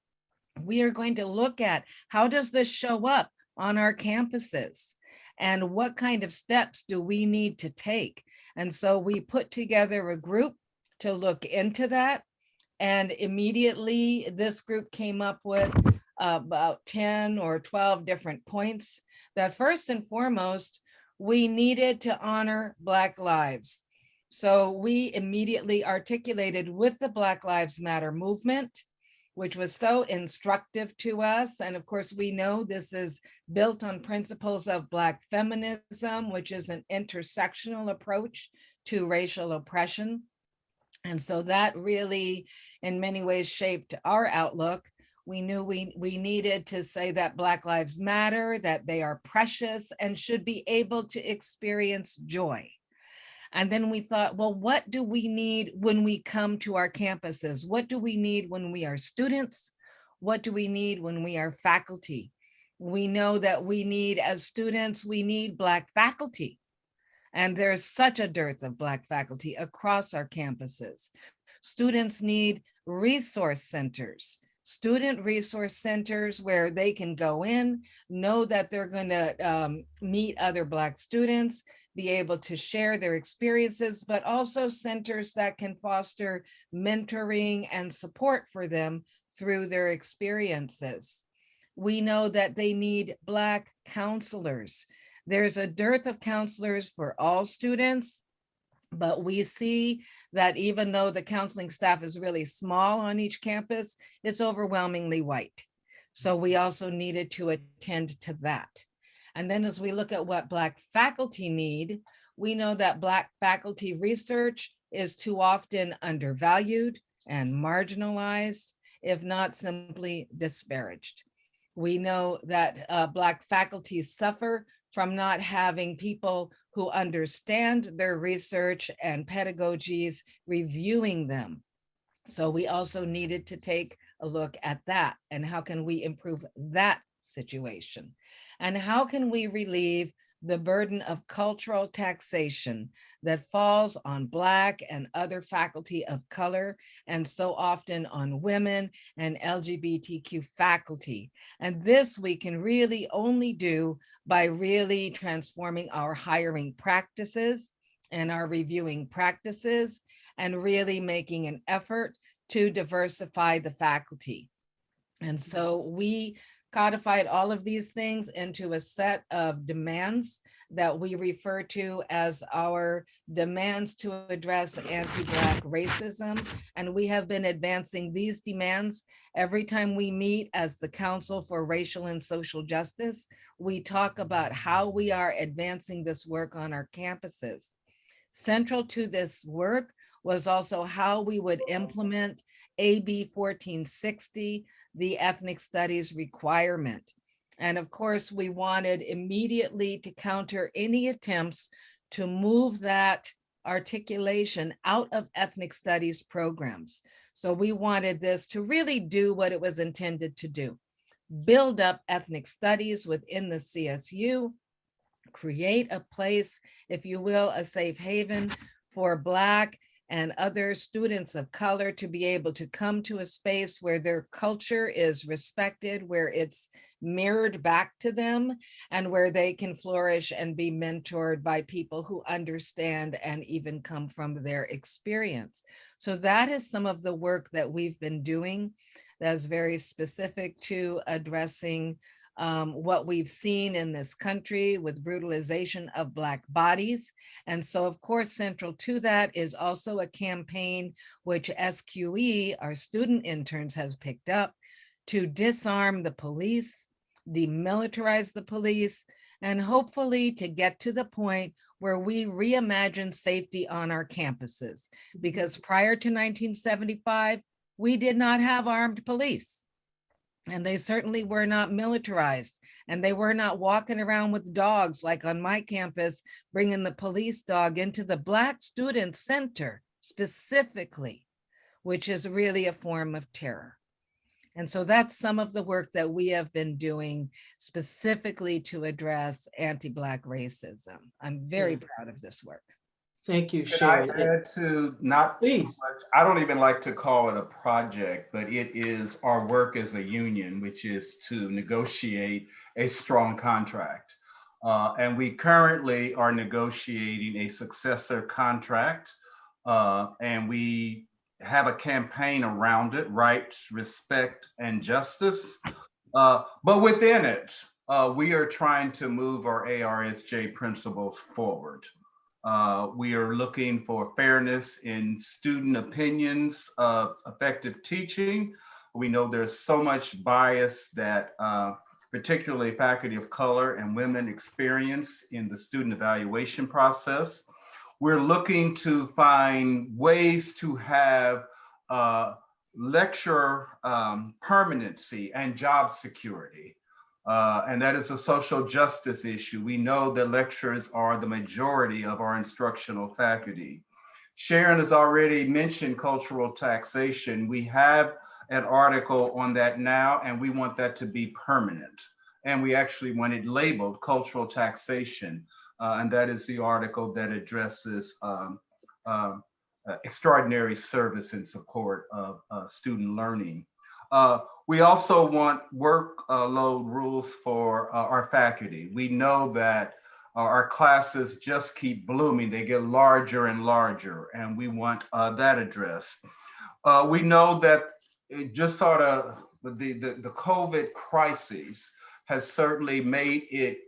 We are going to look at how does this show up on our campuses and what kind of steps do we need to take? And so we put together a group to look into that. And immediately this group came up with about 10 or 12 different points that first and foremost, we needed to honor Black lives. So we immediately articulated with the Black Lives Matter movement, which was so instructive to us. And of course, we know this is built on principles of Black feminism, which is an intersectional approach to racial oppression. And so that really, in many ways, shaped our outlook. We knew we needed to say that Black lives matter, that they are precious and should be able to experience joy. And then we thought, well, what do we need when we come to our campuses? What do we need when we are students? What do we need when we are faculty? We know that we need, as students, we need Black faculty. And there's such a dearth of Black faculty across our campuses. Students need resource centers, student resource centers where they can go in, know that they're going to meet other Black students, be able to share their experiences, but also centers that can foster mentoring and support for them through their experiences. We know that they need Black counselors. There's a dearth of counselors for all students, but we see that even though the counseling staff is really small on each campus, it's overwhelmingly white. So we also needed to attend to that. And then as we look at what Black faculty need, we know that Black faculty research is too often undervalued and marginalized, if not simply disparaged. We know that Black faculty suffer from not having people who understand their research and pedagogies reviewing them. So we also needed to take a look at that and how can we improve that situation? And how can we relieve the burden of cultural taxation that falls on Black and other faculty of color, and so often on women and LGBTQ faculty? And this we can really only do by really transforming our hiring practices and our reviewing practices and really making an effort to diversify the faculty. And so we codified all of these things into a set of demands that we refer to as our demands to address anti-Black racism. And we have been advancing these demands every time we meet as the Council for Racial and Social Justice. We talk about how we are advancing this work on our campuses. Central to this work was also how we would implement AB 1460, the ethnic studies requirement. And of course, we wanted immediately to counter any attempts to move that articulation out of ethnic studies programs. So we wanted this to really do what it was intended to do: build up ethnic studies within the CSU, create a place, if you will, a safe haven for Black and other students of color to be able to come to a space where their culture is respected, where it's mirrored back to them, and where they can flourish and be mentored by people who understand and even come from their experience. So that is some of the work that we've been doing that's very specific to addressing what we've seen in this country with brutalization of Black bodies. And so, of course, central to that is also a campaign which SQE, our student interns, has picked up to disarm the police, demilitarize the police, and hopefully to get to the point where we reimagined safety on our campuses. Because prior to 1975, we did not have armed police. And they certainly were not militarized, and they were not walking around with dogs like on my campus, bringing the police dog into the Black Student Center specifically, which is really a form of terror. And so that's some of the work that we have been doing specifically to address anti-Black racism. I'm very proud of this work. Thank you, Can I Sharon. add to not too Please. much? I don't even like to call it a project, but it is our work as a union, which is to negotiate a strong contract. And we currently are negotiating a successor contract, and we have a campaign around it: rights, respect, and justice. But within it, we are trying to move our ARSJ principles forward. We are looking for fairness in student opinions of effective teaching. We know there's so much bias that particularly faculty of color and women experience in the student evaluation process. We're looking to find ways to have lecture permanency and job security. And that is a social justice issue. We know that lecturers are the majority of our instructional faculty. Sharon has already mentioned cultural taxation. We have an article on that now, and we want that to be permanent. And we actually want it labeled cultural taxation. And that is the article that addresses extraordinary service in support of student learning. We also want workload rules for our faculty. We know that our classes just keep blooming. They get larger and larger, and we want that addressed. We know that it just sort of the COVID crisis has certainly made it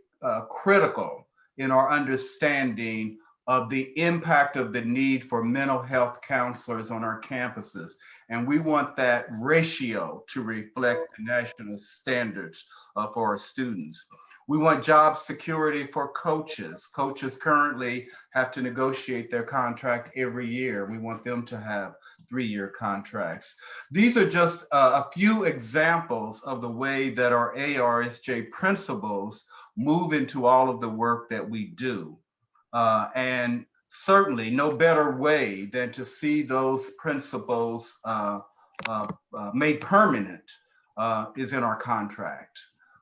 critical in our understanding of the impact of the need for mental health counselors on our campuses. And we want that ratio to reflect the national standards for our students. We want job security for coaches. Coaches currently have to negotiate their contract every year. We want them to have 3-year contracts. These are just a few examples of the way that our ARSJ principles move into all of the work that we do. And certainly no better way than to see those principles made permanent is in our contract.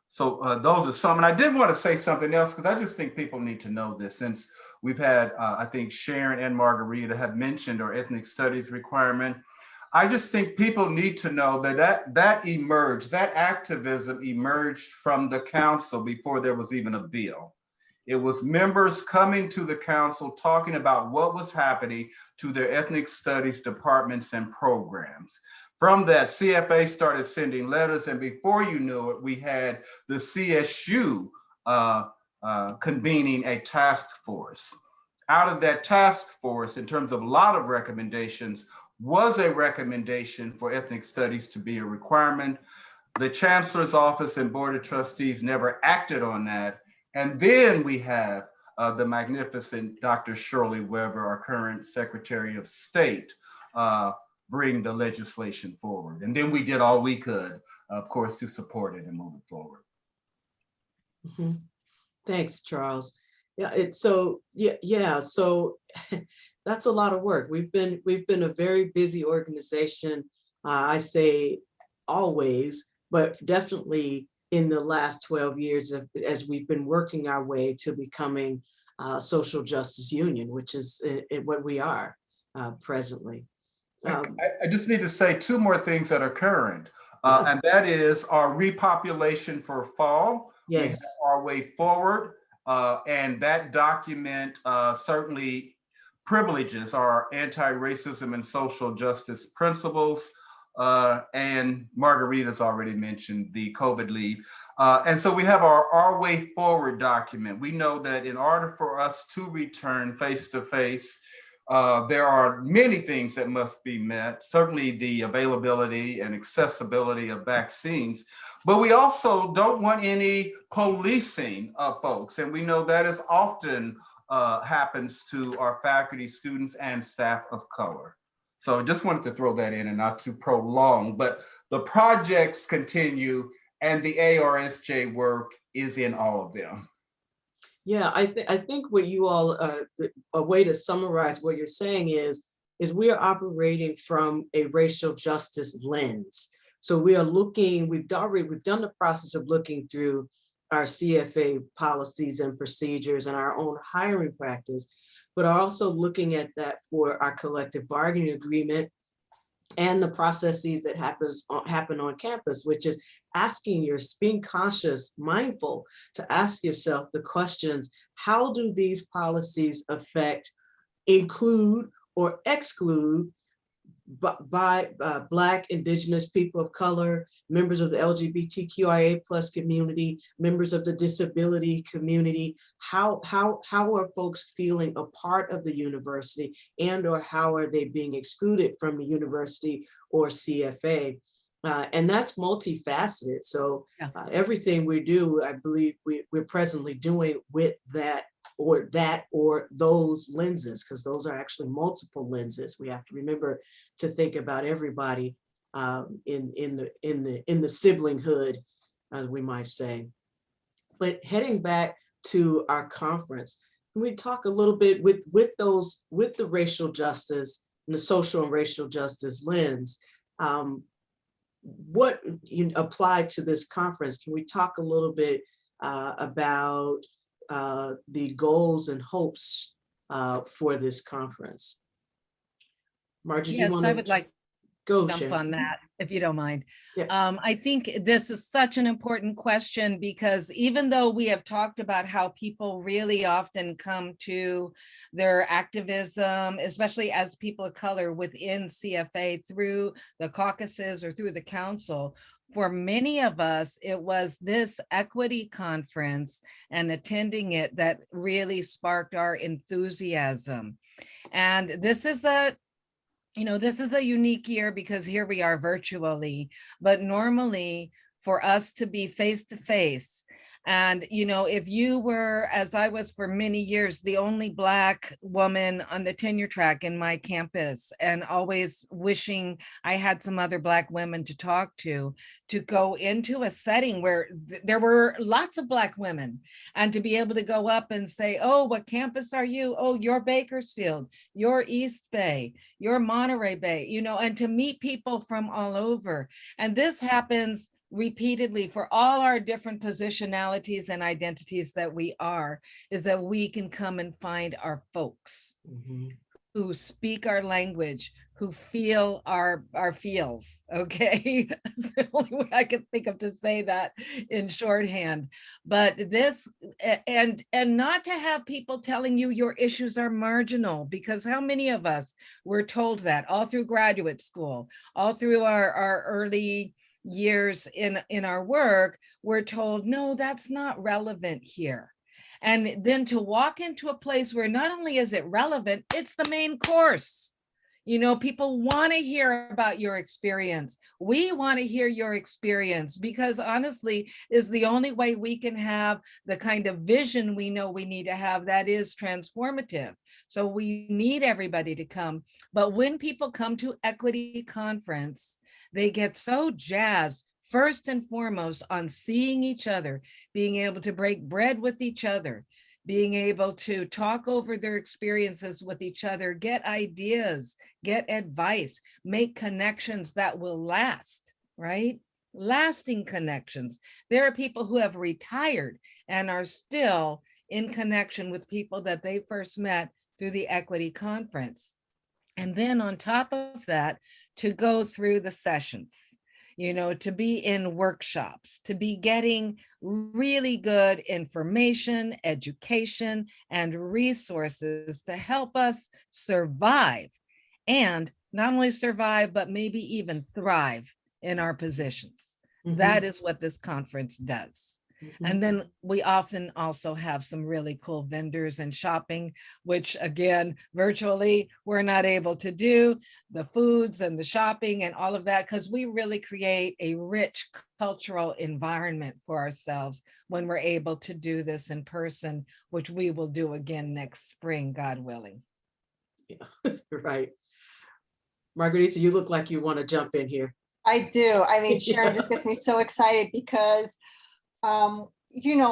So those are some, and I did want to say something else because I just think people need to know this, since we've had, I think Sharon and Margarita have mentioned our ethnic studies requirement. I just think people need to know that that emerged, that activism emerged from the council before there was even a bill. It was members coming to the council talking about what was happening to their ethnic studies departments and programs. From that, CFA started sending letters, and before you knew it, we had the CSU convening a task force. Out of that task force, in terms of a lot of recommendations, was a recommendation for ethnic studies to be a requirement. The Chancellor's Office and Board of Trustees never acted on that. And then we have the magnificent Dr. Shirley Weber, our current Secretary of State, bring the legislation forward. And then we did all we could, of course, to support it and move it forward. Mm-hmm. Thanks, Charles. Yeah, so that's a lot of work. We've been a very busy organization. I say always, but definitely in the last 12 years as we've been working our way to becoming a social justice union, which is what we are presently. I just need to say 2 more things that are current, and that is our repopulation for fall. Yes. We have our way forward, and that document certainly privileges our anti-racism and social justice principles. And Margarita's already mentioned the COVID leave. And so we have our way forward document. We know that in order for us to return face to face, there are many things that must be met, certainly the availability and accessibility of vaccines, but we also don't want any policing of folks. And we know that is often happens to our faculty, students, and staff of color. So just wanted to throw that in and not to prolong, but the projects continue and the ARSJ work is in all of them. Yeah, I think what you all, a way to summarize what you're saying is we are operating from a racial justice lens. So we are looking, we've done the process of looking through our CFA policies and procedures and our own hiring practice, but are also looking at that for our collective bargaining agreement and the processes that happen on campus, which is being conscious, mindful to ask yourself the questions: how do these policies affect, include, or exclude by Black, Indigenous, people of color, members of the LGBTQIA+ community, members of the disability community? How are folks feeling a part of the university, and or how are they being excluded from the university or CFA? And that's multifaceted. So everything we do, I believe we're presently doing with that or those lenses, because those are actually multiple lenses. We have to remember to think about everybody in the siblinghood, as we might say. But heading back to our conference, can we talk a little bit with the racial justice and the social and racial justice lens? What applied to this conference? Can we talk a little bit about the goals and hopes for this conference? Margie, do you want to? I would like go, jump Sharon. on that, if you don't mind. Yeah. I think this is such an important question, because even though we have talked about how people really often come to their activism, especially as people of color within CFA through the caucuses or through the council, for many of us, it was this equity conference and attending it that really sparked our enthusiasm. And this is a unique year because here we are virtually, but normally for us to be face to face. And, if you were, as I was for many years, the only Black woman on the tenure track in my campus, and always wishing I had some other Black women to talk to go into a setting where there were lots of Black women, and to be able to go up and say, oh, what campus are you? Oh, you're Bakersfield, you're East Bay, you're Monterey Bay, and to meet people from all over. And this happens repeatedly for all our different positionalities and identities that we are, is that we can come and find our folks who speak our language, who feel our feels, okay? That's the only way I can think of to say that in shorthand. But this, and not to have people telling you your issues are marginal, because how many of us were told that all through graduate school, all through our early years in our work, we're told, no, that's not relevant here. And then to walk into a place where not only is it relevant, it's the main course. People want to hear about your experience. We want to hear your experience, because honestly, is the only way we can have the kind of vision we know we need to have that is transformative. So we need everybody to come. But when people come to Equity Conference, they get so jazzed, first and foremost, on seeing each other, being able to break bread with each other, being able to talk over their experiences with each other, get ideas, get advice, make connections that will last, right? Lasting connections. There are people who have retired and are still in connection with people that they first met through the Equity Conference. And then on top of that, to go through the sessions, to be in workshops, to be getting really good information, education, and resources to help us survive, and not only survive, but maybe even thrive in our positions. That is what this conference does. And then we often also have some really cool vendors and shopping, which again, virtually we're not able to do, the foods and the shopping and all of that, because we really create a rich cultural environment for ourselves when we're able to do this in person, which we will do again next spring, God willing. Yeah, right. Margarita, you look like you want to jump in here. I do. I mean, Sharon Yeah. just gets me so excited because,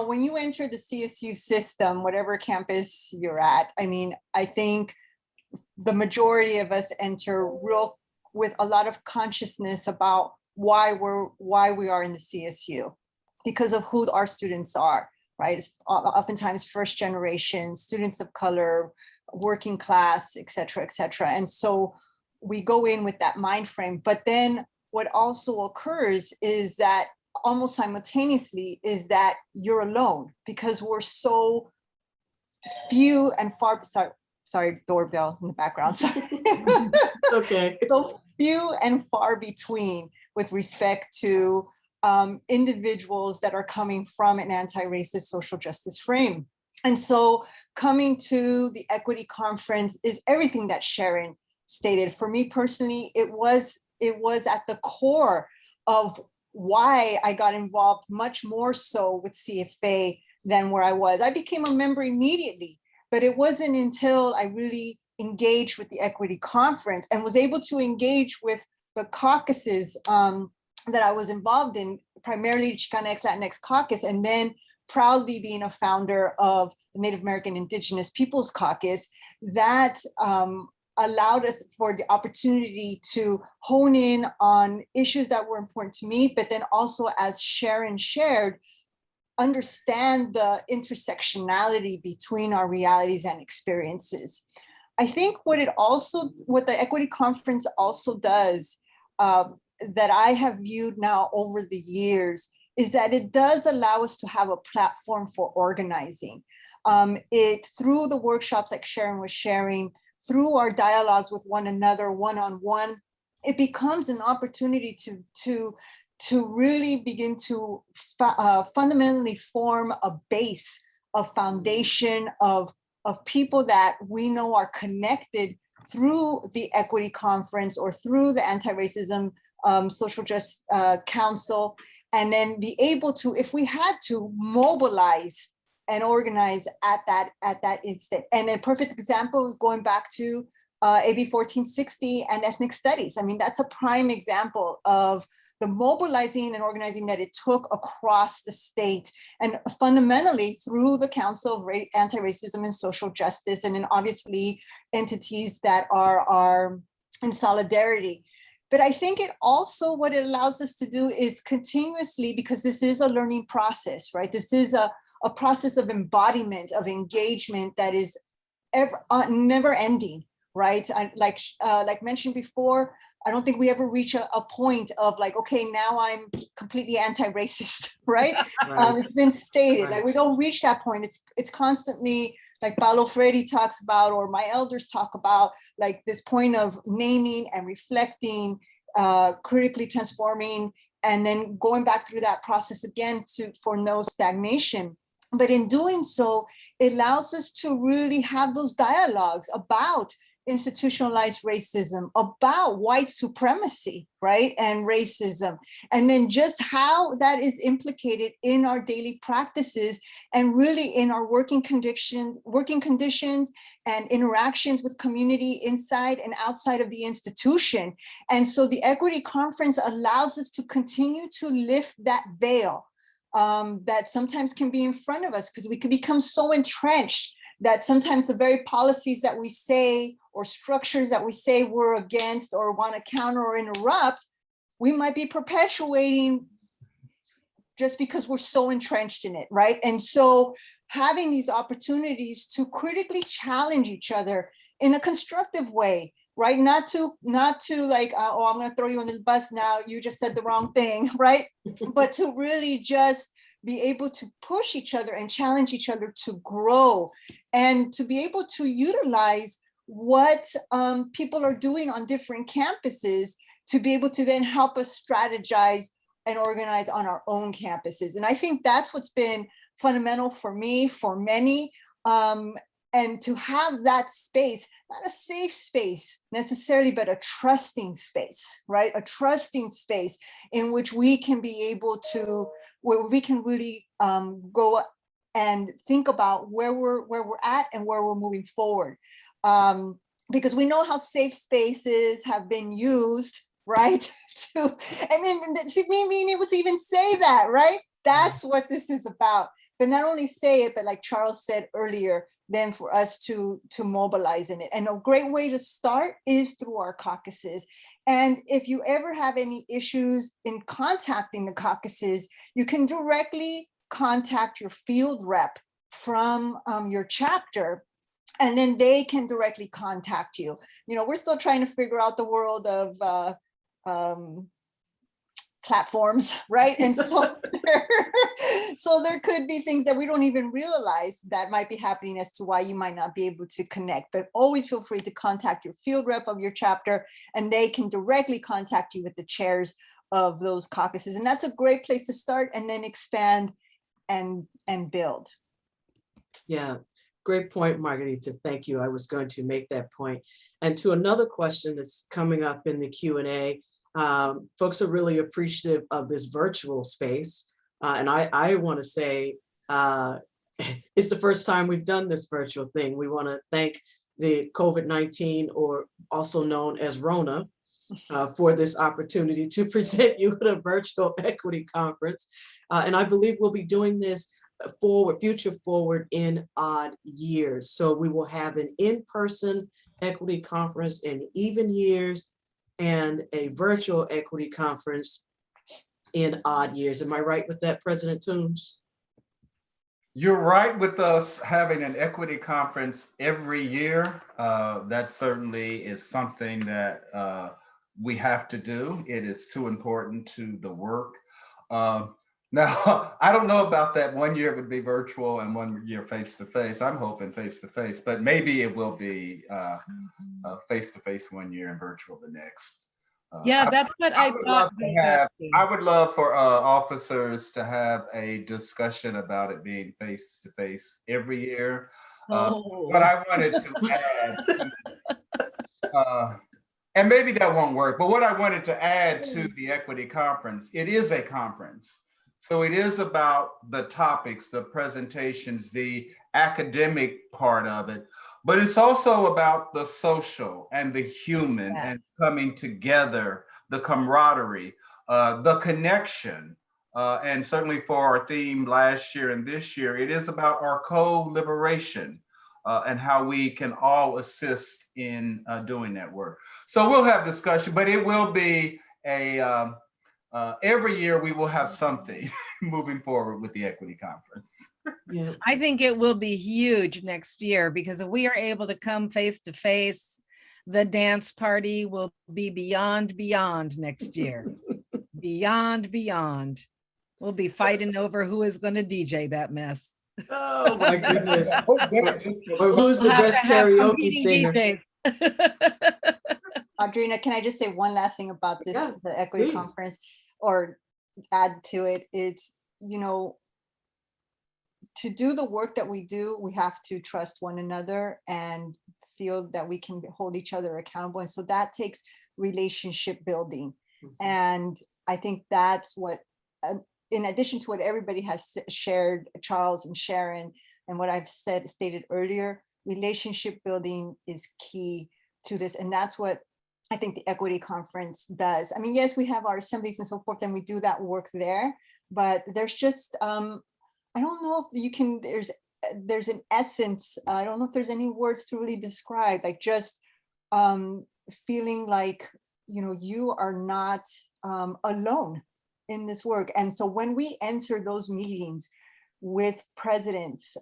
when you enter the CSU system, whatever campus you're at, I mean, I think the majority of us enter with a lot of consciousness about why we are in the CSU, because of who our students are, right? It's oftentimes first generation, students of color, working class, et cetera, et cetera. And so we go in with that mind frame. But then what also occurs is that almost simultaneously is that you're alone, because we're so few and far, sorry, doorbell in the background. Sorry. Okay. So few and far between with respect to individuals that are coming from an anti-racist social justice frame. And so coming to the equity conference is everything that Sharon stated. For me personally, it was at the core of why I got involved much more so with CFA than where I was. I became a member immediately, but it wasn't until I really engaged with the equity conference and was able to engage with the caucuses that I was involved in, primarily Chicana Latinx Caucus, and then proudly being a founder of the Native American Indigenous Peoples Caucus, that allowed us for the opportunity to hone in on issues that were important to me, but then also, as Sharon shared, understand the intersectionality between our realities and experiences. I think what the equity conference also does, that I have viewed now over the years, is that it does allow us to have a platform for organizing. Through the workshops like Sharon was sharing, through our dialogues with one another, one-on-one, it becomes an opportunity to really begin to fundamentally form a base, a foundation of people that we know are connected through the equity conference or through the anti-racism social justice council, and then be able to, if we had to, mobilize and organize at that instant. And a perfect example is going back to AB 1460 and ethnic studies. I mean, that's a prime example of the mobilizing and organizing that it took across the state, and fundamentally through the Council of Anti-Racism and Social Justice, and then obviously entities that are in solidarity. But I think it also, what it allows us to do is continuously, because this is a learning process, right? This is a process of embodiment, of engagement that is never ending, right? Like mentioned before, I don't think we ever reach a point of like, okay, now I'm completely anti-racist, right? Right. It's been stated, Right. like we don't reach that point. It's constantly, like Paulo Freire talks about, or my elders talk about, like this point of naming and reflecting, critically transforming, and then going back through that process again for no stagnation. But in doing so, it allows us to really have those dialogues about institutionalized racism, about white supremacy, right? And racism. And then just how that is implicated in our daily practices and really in our working conditions and interactions with community inside and outside of the institution. And so the Equity Conference allows us to continue to lift that veil that sometimes can be in front of us, because we can become so entrenched that sometimes the very policies that we say or structures that we say we're against or want to counter or interrupt, we might be perpetuating just because we're so entrenched in it, right? And so having these opportunities to critically challenge each other in a constructive way, right? Not to like, oh, I'm gonna throw you on the bus now, you just said the wrong thing, right? But to really just be able to push each other and challenge each other to grow, and to be able to utilize what people are doing on different campuses to be able to then help us strategize and organize on our own campuses. And I think that's what's been fundamental for me, for many. And to have that space, not a safe space necessarily, but a trusting space, right? A trusting space in which we can be able to, where we can really go and think about where we're at and where we're moving forward. Because we know how safe spaces have been used, right? And then see, me being able to even say that, right? That's what this is about. But not only say it, but like Charles said earlier, then for us to mobilize in it. And a great way to start is through our caucuses. And if you ever have any issues in contacting the caucuses, you can directly contact your field rep from your chapter, and then they can directly contact you. You know, we're still trying to figure out the world of platforms, right? And so there could be things that we don't even realize that might be happening as to why you might not be able to connect. But always feel free to contact your field rep of your chapter, and they can directly contact you with the chairs of those caucuses. And that's a great place to start, and then expand and build. Yeah, great point, Margarita. Thank you. I was going to make that point. And to another question that's coming up in the Q&A, folks are really appreciative of this virtual space. And I want to say it's the first time we've done this virtual thing. We want to thank the COVID-19, or also known as Rona, for this opportunity to present you with a virtual equity conference. And I believe we'll be doing this future forward in odd years. So we will have an in-person equity conference in even years and a virtual equity conference in odd years. Am I right with that, President Toombs? You're right with us having an equity conference every year. That certainly is something that we have to do. It is too important to the work. Now, I don't know about that. One year it would be virtual and 1 year face-to-face. I'm hoping face-to-face, but maybe it will be face-to-face 1 year and virtual the next. Yeah, that's what I thought. I would love for officers to have a discussion about it being face-to-face every year. But I wanted to add, and maybe that won't work, but what I wanted to add to the equity conference, it is a conference. So it is about the topics, the presentations, the academic part of it, but it's also about the social and the human and coming together, the camaraderie, the connection. And certainly for our theme last year and this year, it is about our co-liberation and how we can all assist in doing that work. So we'll have discussion, but it will be a, every year we will have something moving forward with the equity conference. Yeah. I think it will be huge next year, because if we are able to come face to face, the dance party will be beyond next year. beyond. We'll be fighting over who is going to DJ that mess. Oh my goodness. Or who's the best karaoke singer? Audrina, can I just say one last thing about this, Yeah, the equity please. conference, or add to it? It's, you know, to do the work that we do, we have to trust one another and feel that we can hold each other accountable. And so that takes relationship building. Mhm. And I think that's what, in addition to what everybody has shared, Charles and Sharon, and what I've stated earlier, relationship building is key to this. And that's what I think the equity conference does. I mean, yes, we have our assemblies and so forth, and we do that work there, but there's just, I don't know if you can, there's an essence, I don't know if there's any words to really describe, like just feeling like, you know, you are not alone in this work. And so when we enter those meetings with presidents,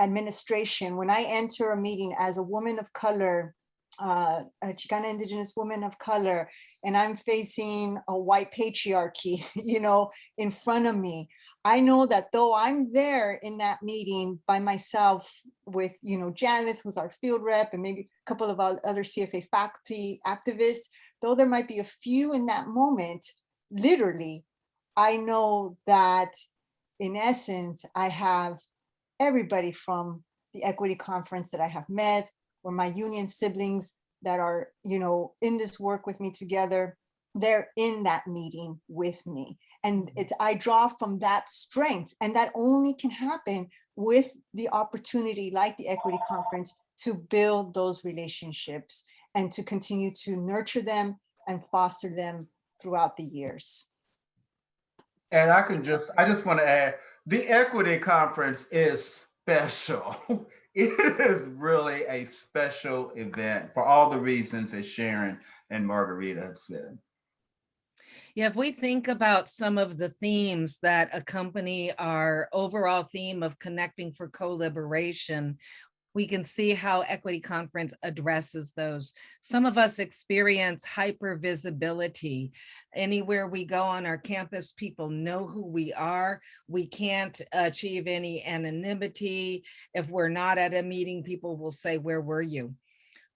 administration, when I enter a meeting as a woman of color, a Chicana Indigenous woman of color, and I'm facing a white patriarchy, you know, in front of me, I know that though I'm there in that meeting by myself with, you know, Janet, who's our field rep, and maybe a couple of other CFA faculty activists, though there might be a few in that moment, literally, I know that in essence, I have everybody from the equity conference that I have met, or my union siblings that are, in this work with me together. They're in that meeting with me. And I draw from that strength, and that only can happen with the opportunity like the equity conference to build those relationships and to continue to nurture them and foster them throughout the years. And I just want to add, the equity conference is special. It is really a special event for all the reasons that Sharon and Margarita have said. Yeah, if we think about some of the themes that accompany our overall theme of connecting for co-liberation, we can see how Equity Conference addresses those. Some of us experience hypervisibility. Anywhere we go on our campus, people know who we are. We can't achieve any anonymity. If we're not at a meeting, people will say, "Where were you?"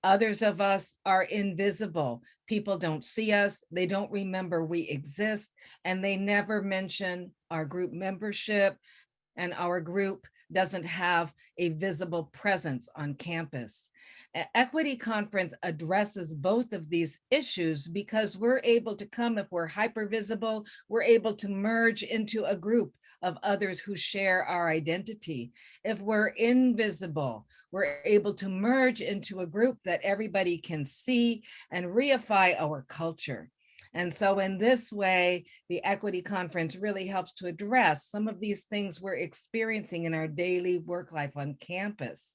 Others of us are invisible. People don't see us, they don't remember we exist, and they never mention our group membership, and our group doesn't have a visible presence on campus. Equity Conference addresses both of these issues because we're able to come, if we're hypervisible, we're able to merge into a group of others who share our identity. If we're invisible, we're able to merge into a group that everybody can see and reify our culture. And so in this way, the Equity Conference really helps to address some of these things we're experiencing in our daily work life on campus.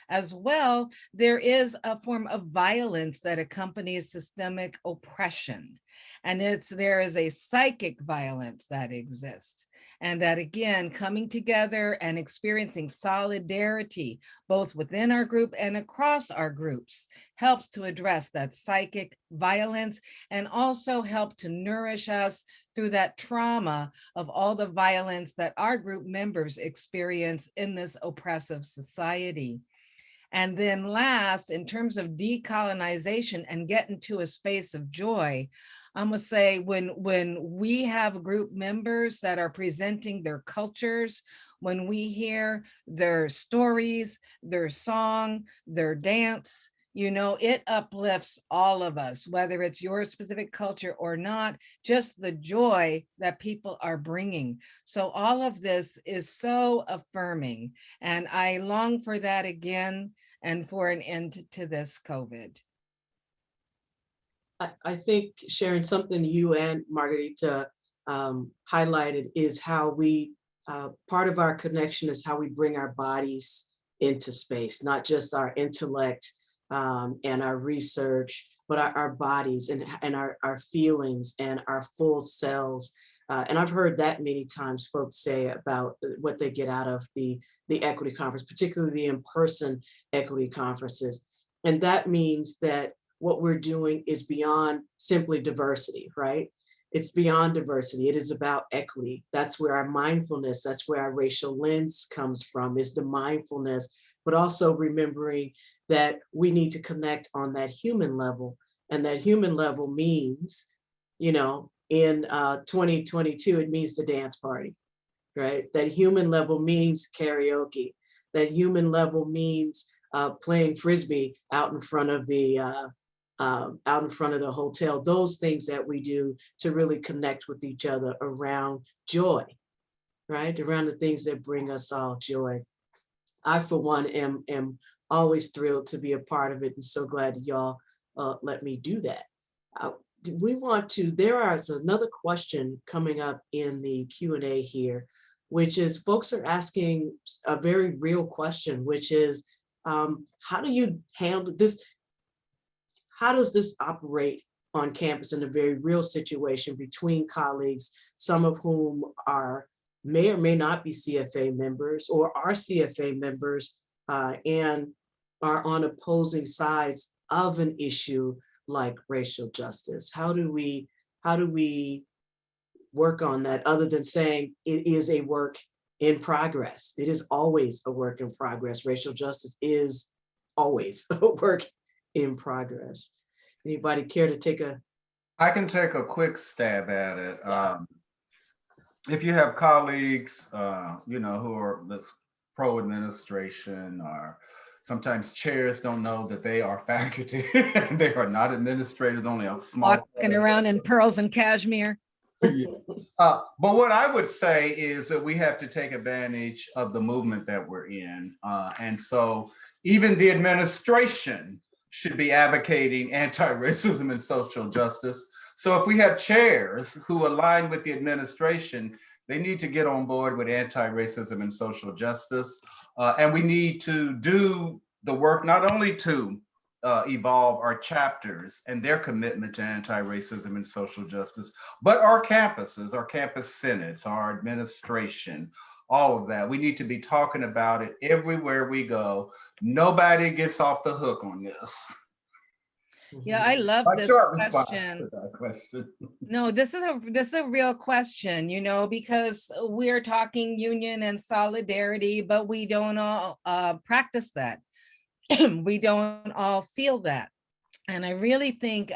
As well, there is a form of violence that accompanies systemic oppression. And there is a psychic violence that exists. And that, again, coming together and experiencing solidarity, both within our group and across our groups, helps to address that psychic violence and also help to nourish us through that trauma of all the violence that our group members experience in this oppressive society. And then last, in terms of decolonization and getting to a space of joy, I'm gonna say when we have group members that are presenting their cultures, when we hear their stories, their song, their dance, it uplifts all of us, whether it's your specific culture or not, just the joy that people are bringing. So all of this is so affirming, and I long for that again and for an end to this COVID. I think, Sharon, something you and Margarita highlighted is how we, part of our connection is how we bring our bodies into space, not just our intellect and our research, but our bodies and our feelings and our full selves. And I've heard that many times folks say about what they get out of the equity conference, particularly the in-person equity conferences. And that means that what we're doing is beyond simply diversity, right? It's beyond diversity. It is about equity. That's where our mindfulness, that's where our racial lens comes from, is the mindfulness, but also remembering that we need to connect on that human level. And that human level means, in 2022, it means the dance party, right? That human level means karaoke. That human level means playing Frisbee out in front of the hotel. Those things that we do to really connect with each other around joy, right? Around the things that bring us all joy. I, for one, am always thrilled to be a part of it, and so glad that y'all let me do that. There's another question coming up in the Q&A here, which is folks are asking a very real question, which is, how do you handle this? How does this operate on campus in a very real situation between colleagues, some of whom may or may not be CFA members or are CFA members and are on opposing sides of an issue like racial justice? How do we work on that other than saying it is a work in progress? It is always a work in progress. Racial justice is always a work in progress. Anybody care to take a I can take a quick stab at it. Yeah. If you have colleagues, who are this pro administration, or sometimes chairs don't know that they are faculty, they are not administrators, only a small. Walking around in pearls and cashmere. Yeah. But what I would say is that we have to take advantage of the movement that we're in. And so even the administration should be advocating anti-racism and social justice. So if we have chairs who align with the administration, they need to get on board with anti-racism and social justice. And we need to do the work not only to evolve our chapters and their commitment to anti-racism and social justice, but our campuses, our campus senates, our administration, all of that. We need to be talking about it everywhere we go. Nobody gets off the hook on this. Yeah, I love My this short response question. to that question. No, this is a real question, because we're talking union and solidarity, but we don't all practice that. We don't all feel that. And I really think,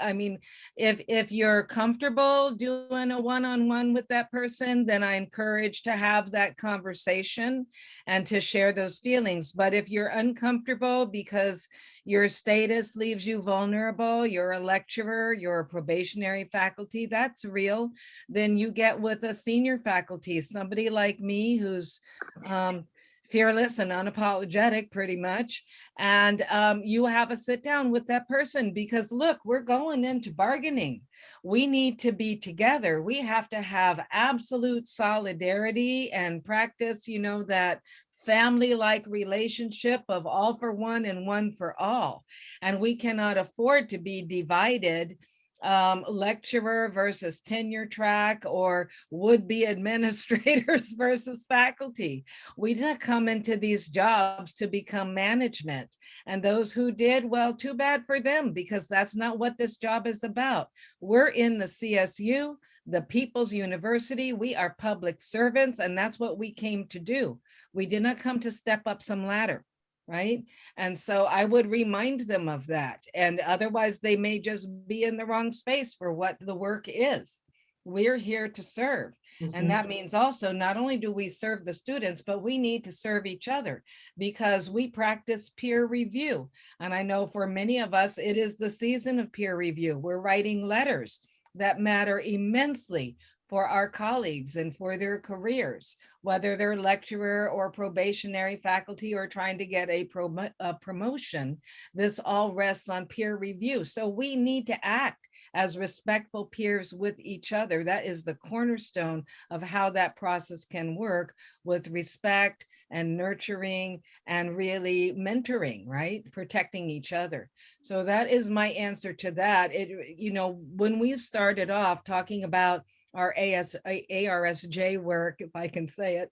if you're comfortable doing a one-on-one with that person, then I encourage to have that conversation and to share those feelings. But if you're uncomfortable because your status leaves you vulnerable, you're a lecturer, you're a probationary faculty, that's real, then you get with a senior faculty, somebody like me who's fearless and unapologetic pretty much. And you have a sit down with that person, because look, we're going into bargaining. We need to be together. We have to have absolute solidarity and practice, that family-like relationship of all for one and one for all. And we cannot afford to be divided, lecturer versus tenure track, or would-be administrators versus faculty. We didn't come into these jobs to become management. And those who did, well, too bad for them, because that's not what this job is about. We're in the CSU, the People's University. We are public servants, and that's what we came to do. We did not come to step up some ladder. Right? And so I would remind them of that. And otherwise they may just be in the wrong space for what the work is. We're here to serve. And that means also, not only do we serve the students, but we need to serve each other, because we practice peer review. And I know for many of us, it is the season of peer review. We're writing letters that matter immensely for our colleagues and for their careers, whether they're lecturer or probationary faculty or trying to get a promotion. This all rests on peer review. So we need to act as respectful peers with each other. That is the cornerstone of how that process can work, with respect and nurturing and really mentoring, right? Protecting each other. So that is my answer to that. When we started off talking about our ARSJ work, if I can say it,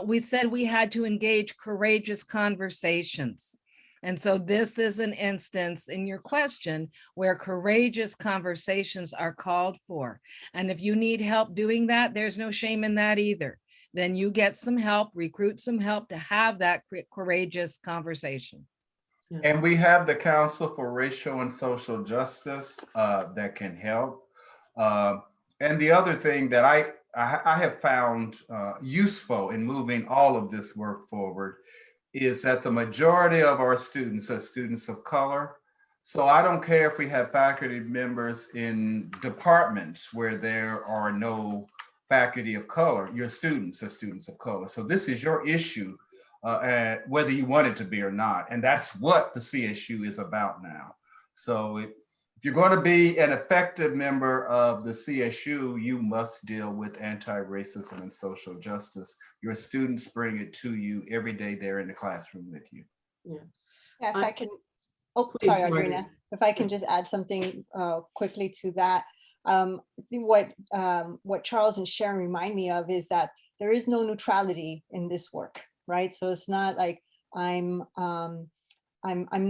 we said we had to engage courageous conversations. And so this is an instance in your question where courageous conversations are called for. And if you need help doing that, there's no shame in that either. Then you get some help, recruit some help to have that courageous conversation. And we have the Council for Racial and Social Justice that can help. And the other thing that I have found useful in moving all of this work forward is that the majority of our students are students of color. So I don't care if we have faculty members in departments where there are no faculty of color, your students are students of color. So this is your issue, whether you want it to be or not. And that's what the CSU is about now. So if you're going to be an effective member of the CSU, you must deal with anti-racism and social justice. Your students bring it to you every day. They're in the classroom with you. Yeah, if I can, Please, sorry, Audrina, if I can just add something quickly to that. I think what Charles and Sharon remind me of is that there is no neutrality in this work, right? So it's not like I'm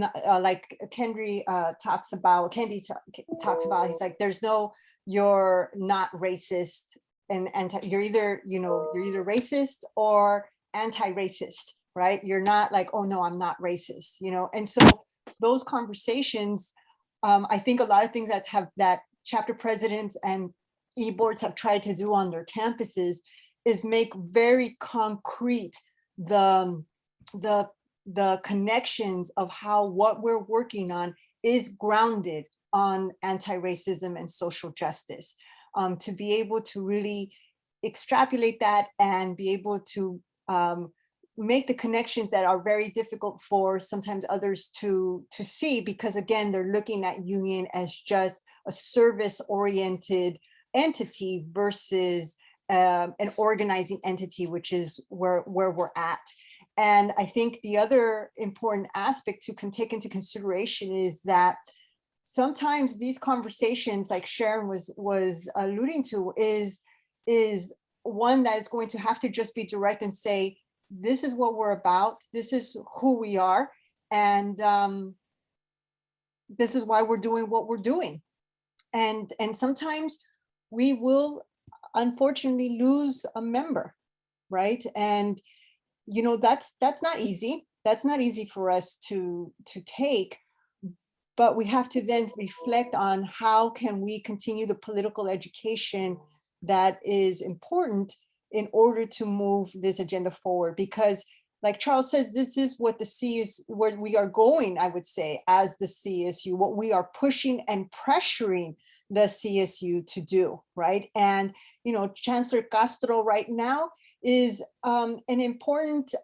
not like Kendi talks about, he's like, there's no, you're not racist and you're either racist or anti-racist, right? You're not like, oh no, I'm not racist, And so those conversations, I think a lot of things that chapter presidents and e-boards have tried to do on their campuses is make very concrete the connections of how what we're working on is grounded on anti-racism and social justice. To be able to really extrapolate that and be able to make the connections that are very difficult for sometimes others to see, because again, they're looking at union as just a service-oriented entity versus an organizing entity, which is where we're at. And I think the other important aspect to take into consideration is that sometimes these conversations, like Sharon was alluding to, is one that is going to have to just be direct and say, this is what we're about, this is who we are, and this is why we're doing what we're doing. And sometimes we will unfortunately lose a member, right? And you know, that's not easy. That's not easy for us to take, but we have to then reflect on how can we continue the political education that is important in order to move this agenda forward. Because like Charles says, this is what the CSU, where we are going, I would say, as the CSU, what we are pushing and pressuring the CSU to do, right? And, you know, Chancellor Castro right now is an important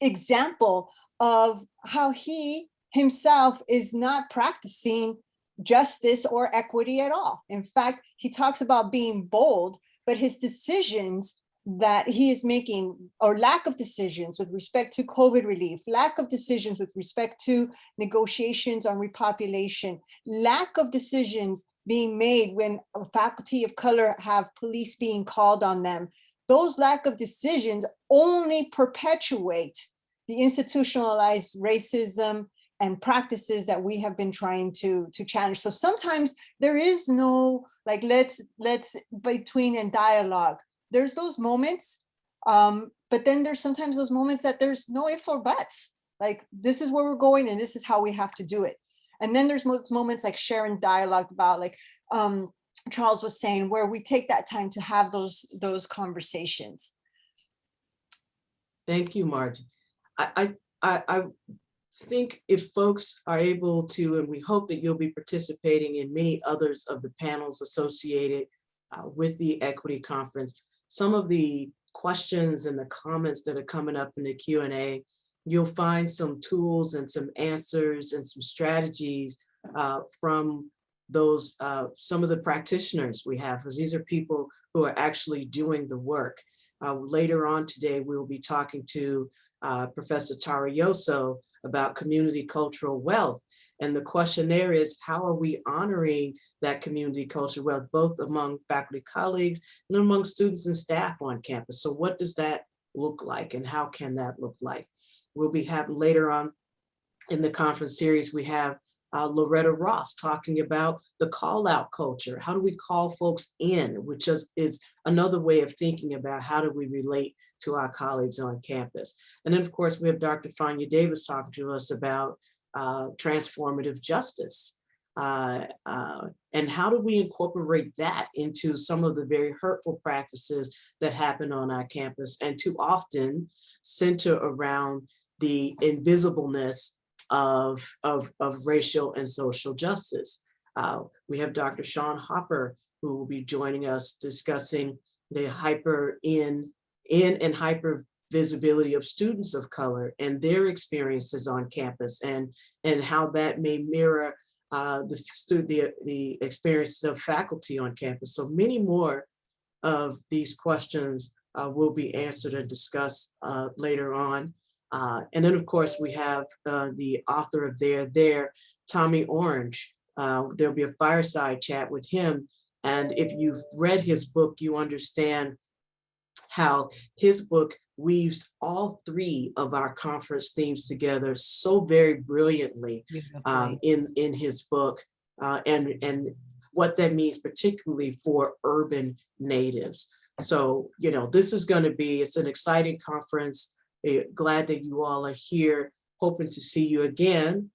example of how he himself is not practicing justice or equity at all. In fact, he talks about being bold, but his decisions that he is making, or lack of decisions with respect to COVID relief, lack of decisions with respect to negotiations on repopulation, lack of decisions being made when a faculty of color have police being called on them, those lack of decisions only perpetuate the institutionalized racism and practices that we have been trying to challenge. So sometimes there is no, like, let's between and dialogue. There's those moments, but then there's sometimes those moments that there's no if or buts. Like, this is where we're going and this is how we have to do it. And then there's moments like Sharon dialogue about, like Charles was saying, where we take that time to have those conversations. Thank you, Margie. I think if folks are able to, and we hope that you'll be participating in many others of the panels associated with the Equity Conference, some of the questions and the comments that are coming up in the Q&A, you'll find some tools and some answers and some strategies from those, some of the practitioners we have, because these are people who are actually doing the work. Later on today, we will be talking to Professor Tarayoso about community cultural wealth. And the question there is, how are we honoring that community cultural wealth, both among faculty colleagues and among students and staff on campus? So what does that look like and how can that look like? We'll be having later on in the conference series, we have Loretta Ross talking about the call out culture. How do we call folks in, which is another way of thinking about how do we relate to our colleagues on campus. And then of course, we have Dr. Fania Davis talking to us about transformative justice. And how do we incorporate that into some of the very hurtful practices that happen on our campus and too often center around the invisibleness of racial and social justice. We have Dr. Sean Hopper, who will be joining us discussing the hyper visibility of students of color and their experiences on campus, and how that may mirror the experiences of faculty on campus. So many more of these questions will be answered and discussed later on. And then of course we have the author of There, Tommy Orange. There'll be a fireside chat with him. And if you've read his book, you understand how his book weaves all three of our conference themes together so very brilliantly in his book, and what that means particularly for urban natives. So, you know, this is going to be, it's an exciting conference. Glad that you all are here, hoping to see you again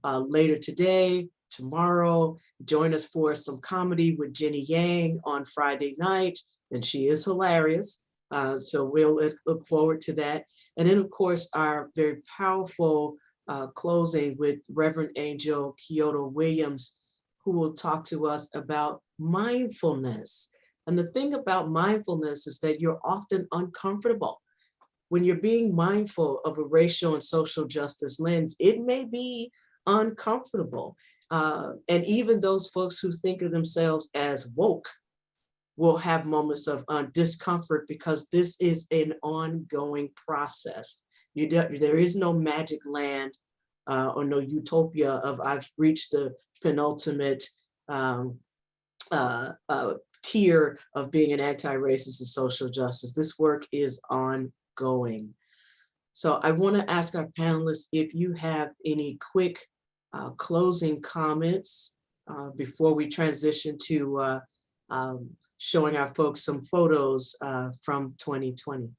later today, tomorrow, Join us for some comedy with Jenny Yang on Friday night, and she is hilarious. So we'll look forward to that. And then, of course, our very powerful closing with Reverend Angel Kyodo Williams, who will talk to us about mindfulness. And the thing about mindfulness is that you're often uncomfortable. When you're being mindful of a racial and social justice lens, it may be uncomfortable. And even those folks who think of themselves as woke will have moments of discomfort, because this is an ongoing process. There is no magic land or no utopia of I've reached the penultimate tier of being an anti-racist and social justice. This work is ongoing. So I want to ask our panelists if you have any quick closing comments before we transition to showing our folks some photos from 2020.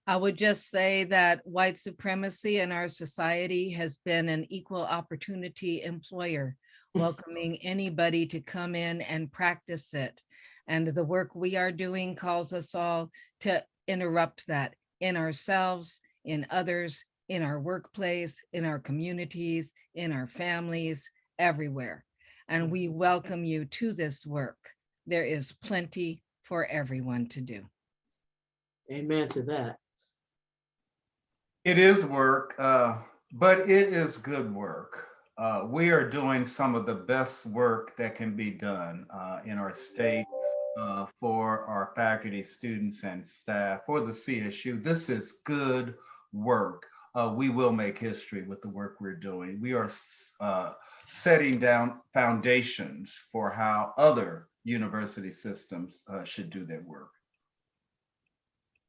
I would just say that white supremacy in our society has been an equal opportunity employer, welcoming anybody to come in and practice it. And the work we are doing calls us all to interrupt that in ourselves, in others, in our workplace, in our communities, in our families, everywhere. And we welcome you to this work. There is plenty for everyone to do. Amen to that. It is work, but it is good work. We are doing some of the best work that can be done in our state for our faculty, students, and staff, for the CSU. This is good work. We will make history with the work we're doing. We are setting down foundations for how other university systems should do their work.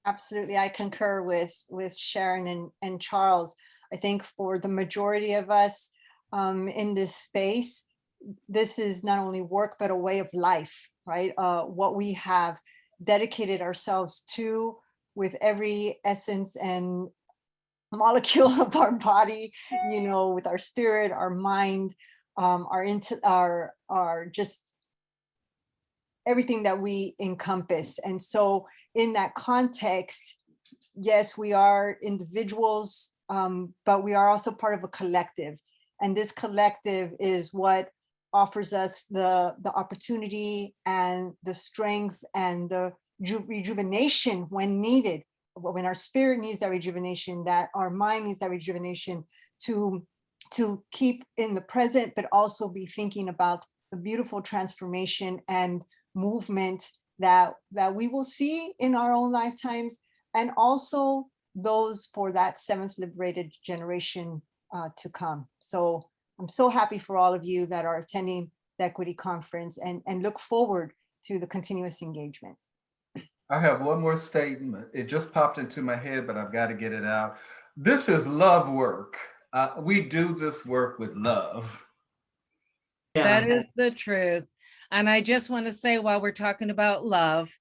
Absolutely, I concur with Sharon and Charles. I think for the majority of us in this space, this is not only work, but a way of life, right? What we have dedicated ourselves to with every essence and molecule of our body, you know, with our spirit, our mind, our just everything that we encompass. And so in that context, yes, we are individuals, but we are also part of a collective. And this collective is what offers us the opportunity and the strength and the rejuvenation when needed, when our spirit needs that rejuvenation, that our mind needs that rejuvenation to keep in the present, but also be thinking about the beautiful transformation and movement that we will see in our own lifetimes, and also those for that seventh liberated generation to come. So I'm so happy for all of you that are attending the Equity Conference and look forward to the continuous engagement. I have one more statement. It just popped into my head, but I've got to get it out. This is love work. We do this work with love. Yeah. That is the truth. And I just want to say, while we're talking about love,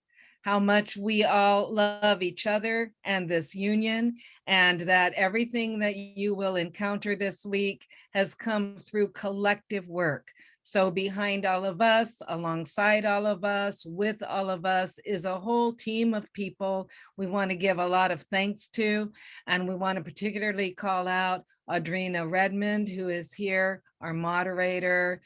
how much we all love each other and this union, and that everything that you will encounter this week has come through collective work. So behind all of us, alongside all of us, with all of us is a whole team of people we want to give a lot of thanks to. And we want to particularly call out Audrina Redmond, who is here, our moderator,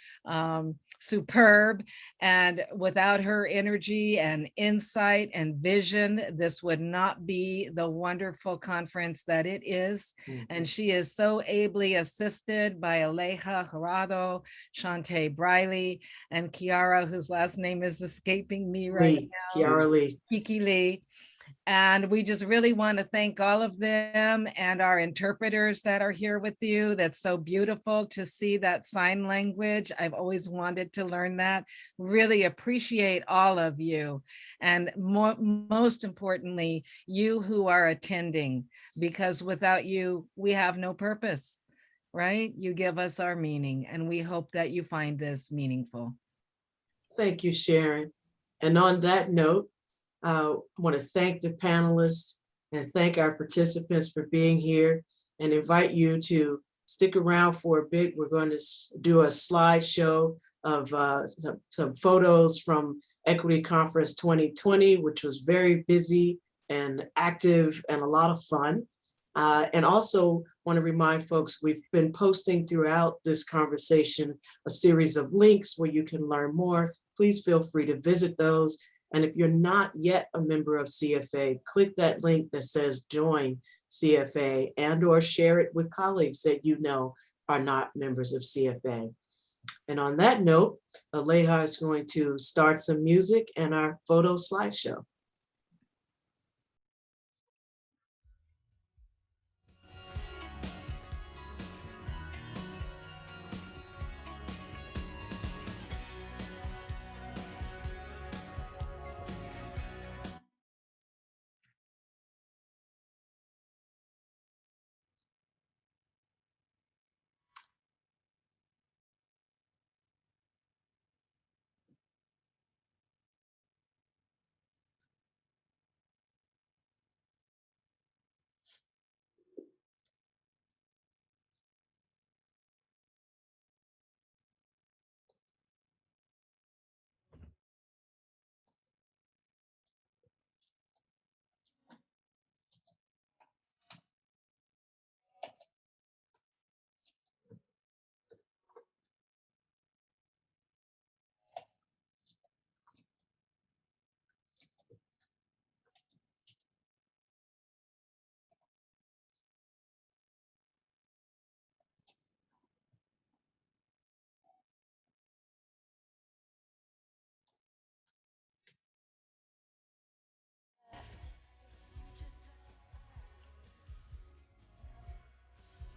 superb. And without her energy and insight and vision, this would not be the wonderful conference that it is. And she is so ably assisted by Aleja Gerardo, Shantae Briley, and Kiara, whose last name is escaping me right now. Kiara Lee. Kiki Lee. And we just really want to thank all of them and our interpreters that are here with you. That's so beautiful to see that sign language. I've always wanted to learn that. Really appreciate all of you. And most importantly, you who are attending, because without you, we have no purpose, right? You give us our meaning, and we hope that you find this meaningful. Thank you, Sharon. And on that note, I want to thank the panelists and thank our participants for being here, and invite you to stick around for a bit. We're going to do a slideshow of some photos from Equity Conference 2020, which was very busy and active and a lot of fun. And also want to remind folks, we've been posting throughout this conversation a series of links where you can learn more. Please feel free to visit those. And if you're not yet a member of CFA, click that link that says join CFA and or share it with colleagues that you know are not members of CFA. And on that note, Aleha is going to start some music and our photo slideshow.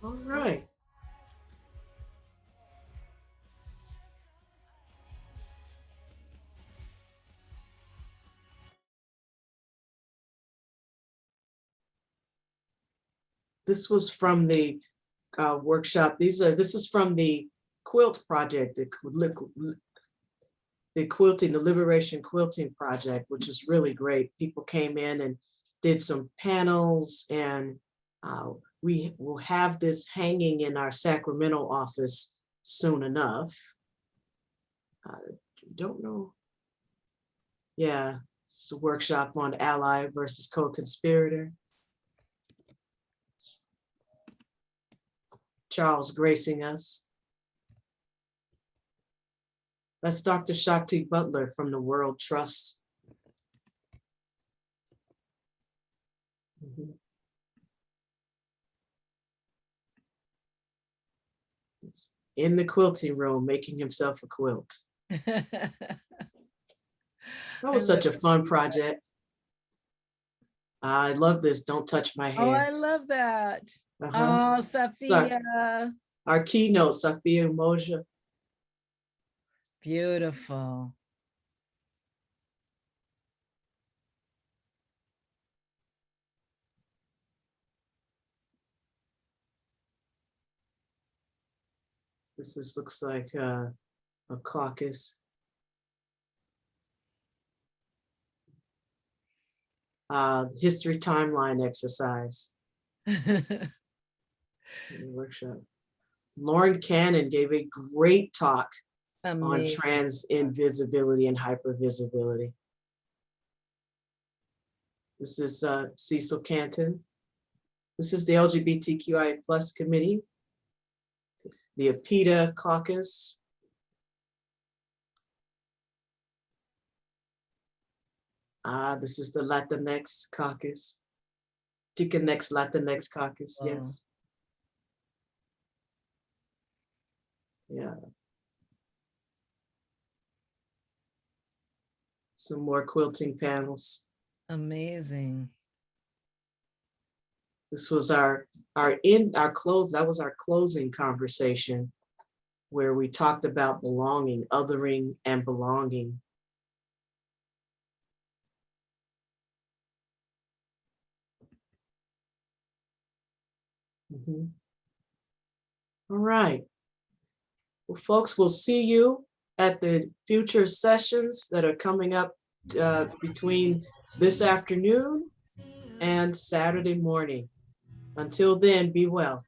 All right. This was from the workshop. This is from the quilt project, the quilting, the Liberation Quilting Project, which is really great. People came in and did some panels, and we will have this hanging in our Sacramento office soon enough. Don't know. Yeah, it's a workshop on ally versus co-conspirator. Charles gracing us. That's Dr. Shakti Butler from the World Trust. Mhm. He's in the quilting room, making himself a quilt. That was such a fun project. I love this, don't touch my Oh, I hair. love that. Uh-huh. Oh, Sophia. Our keynote, Sophia Moja. Beautiful. This looks like a caucus. History timeline exercise workshop. Lauren Cannon gave a great talk on Amazing. trans invisibility and hypervisibility. This is Cecil Canton. This is the LGBTQI plus committee, the APITA caucus. This is the Latinx caucus. Chicanx Latinx caucus, Wow. yes. Yeah. Some more quilting panels. Amazing. This was our close, that was our closing conversation where we talked about belonging, othering and belonging. Mhm. All right. Well, folks, we'll see you at the future sessions that are coming up between this afternoon and Saturday morning. Until then, be well.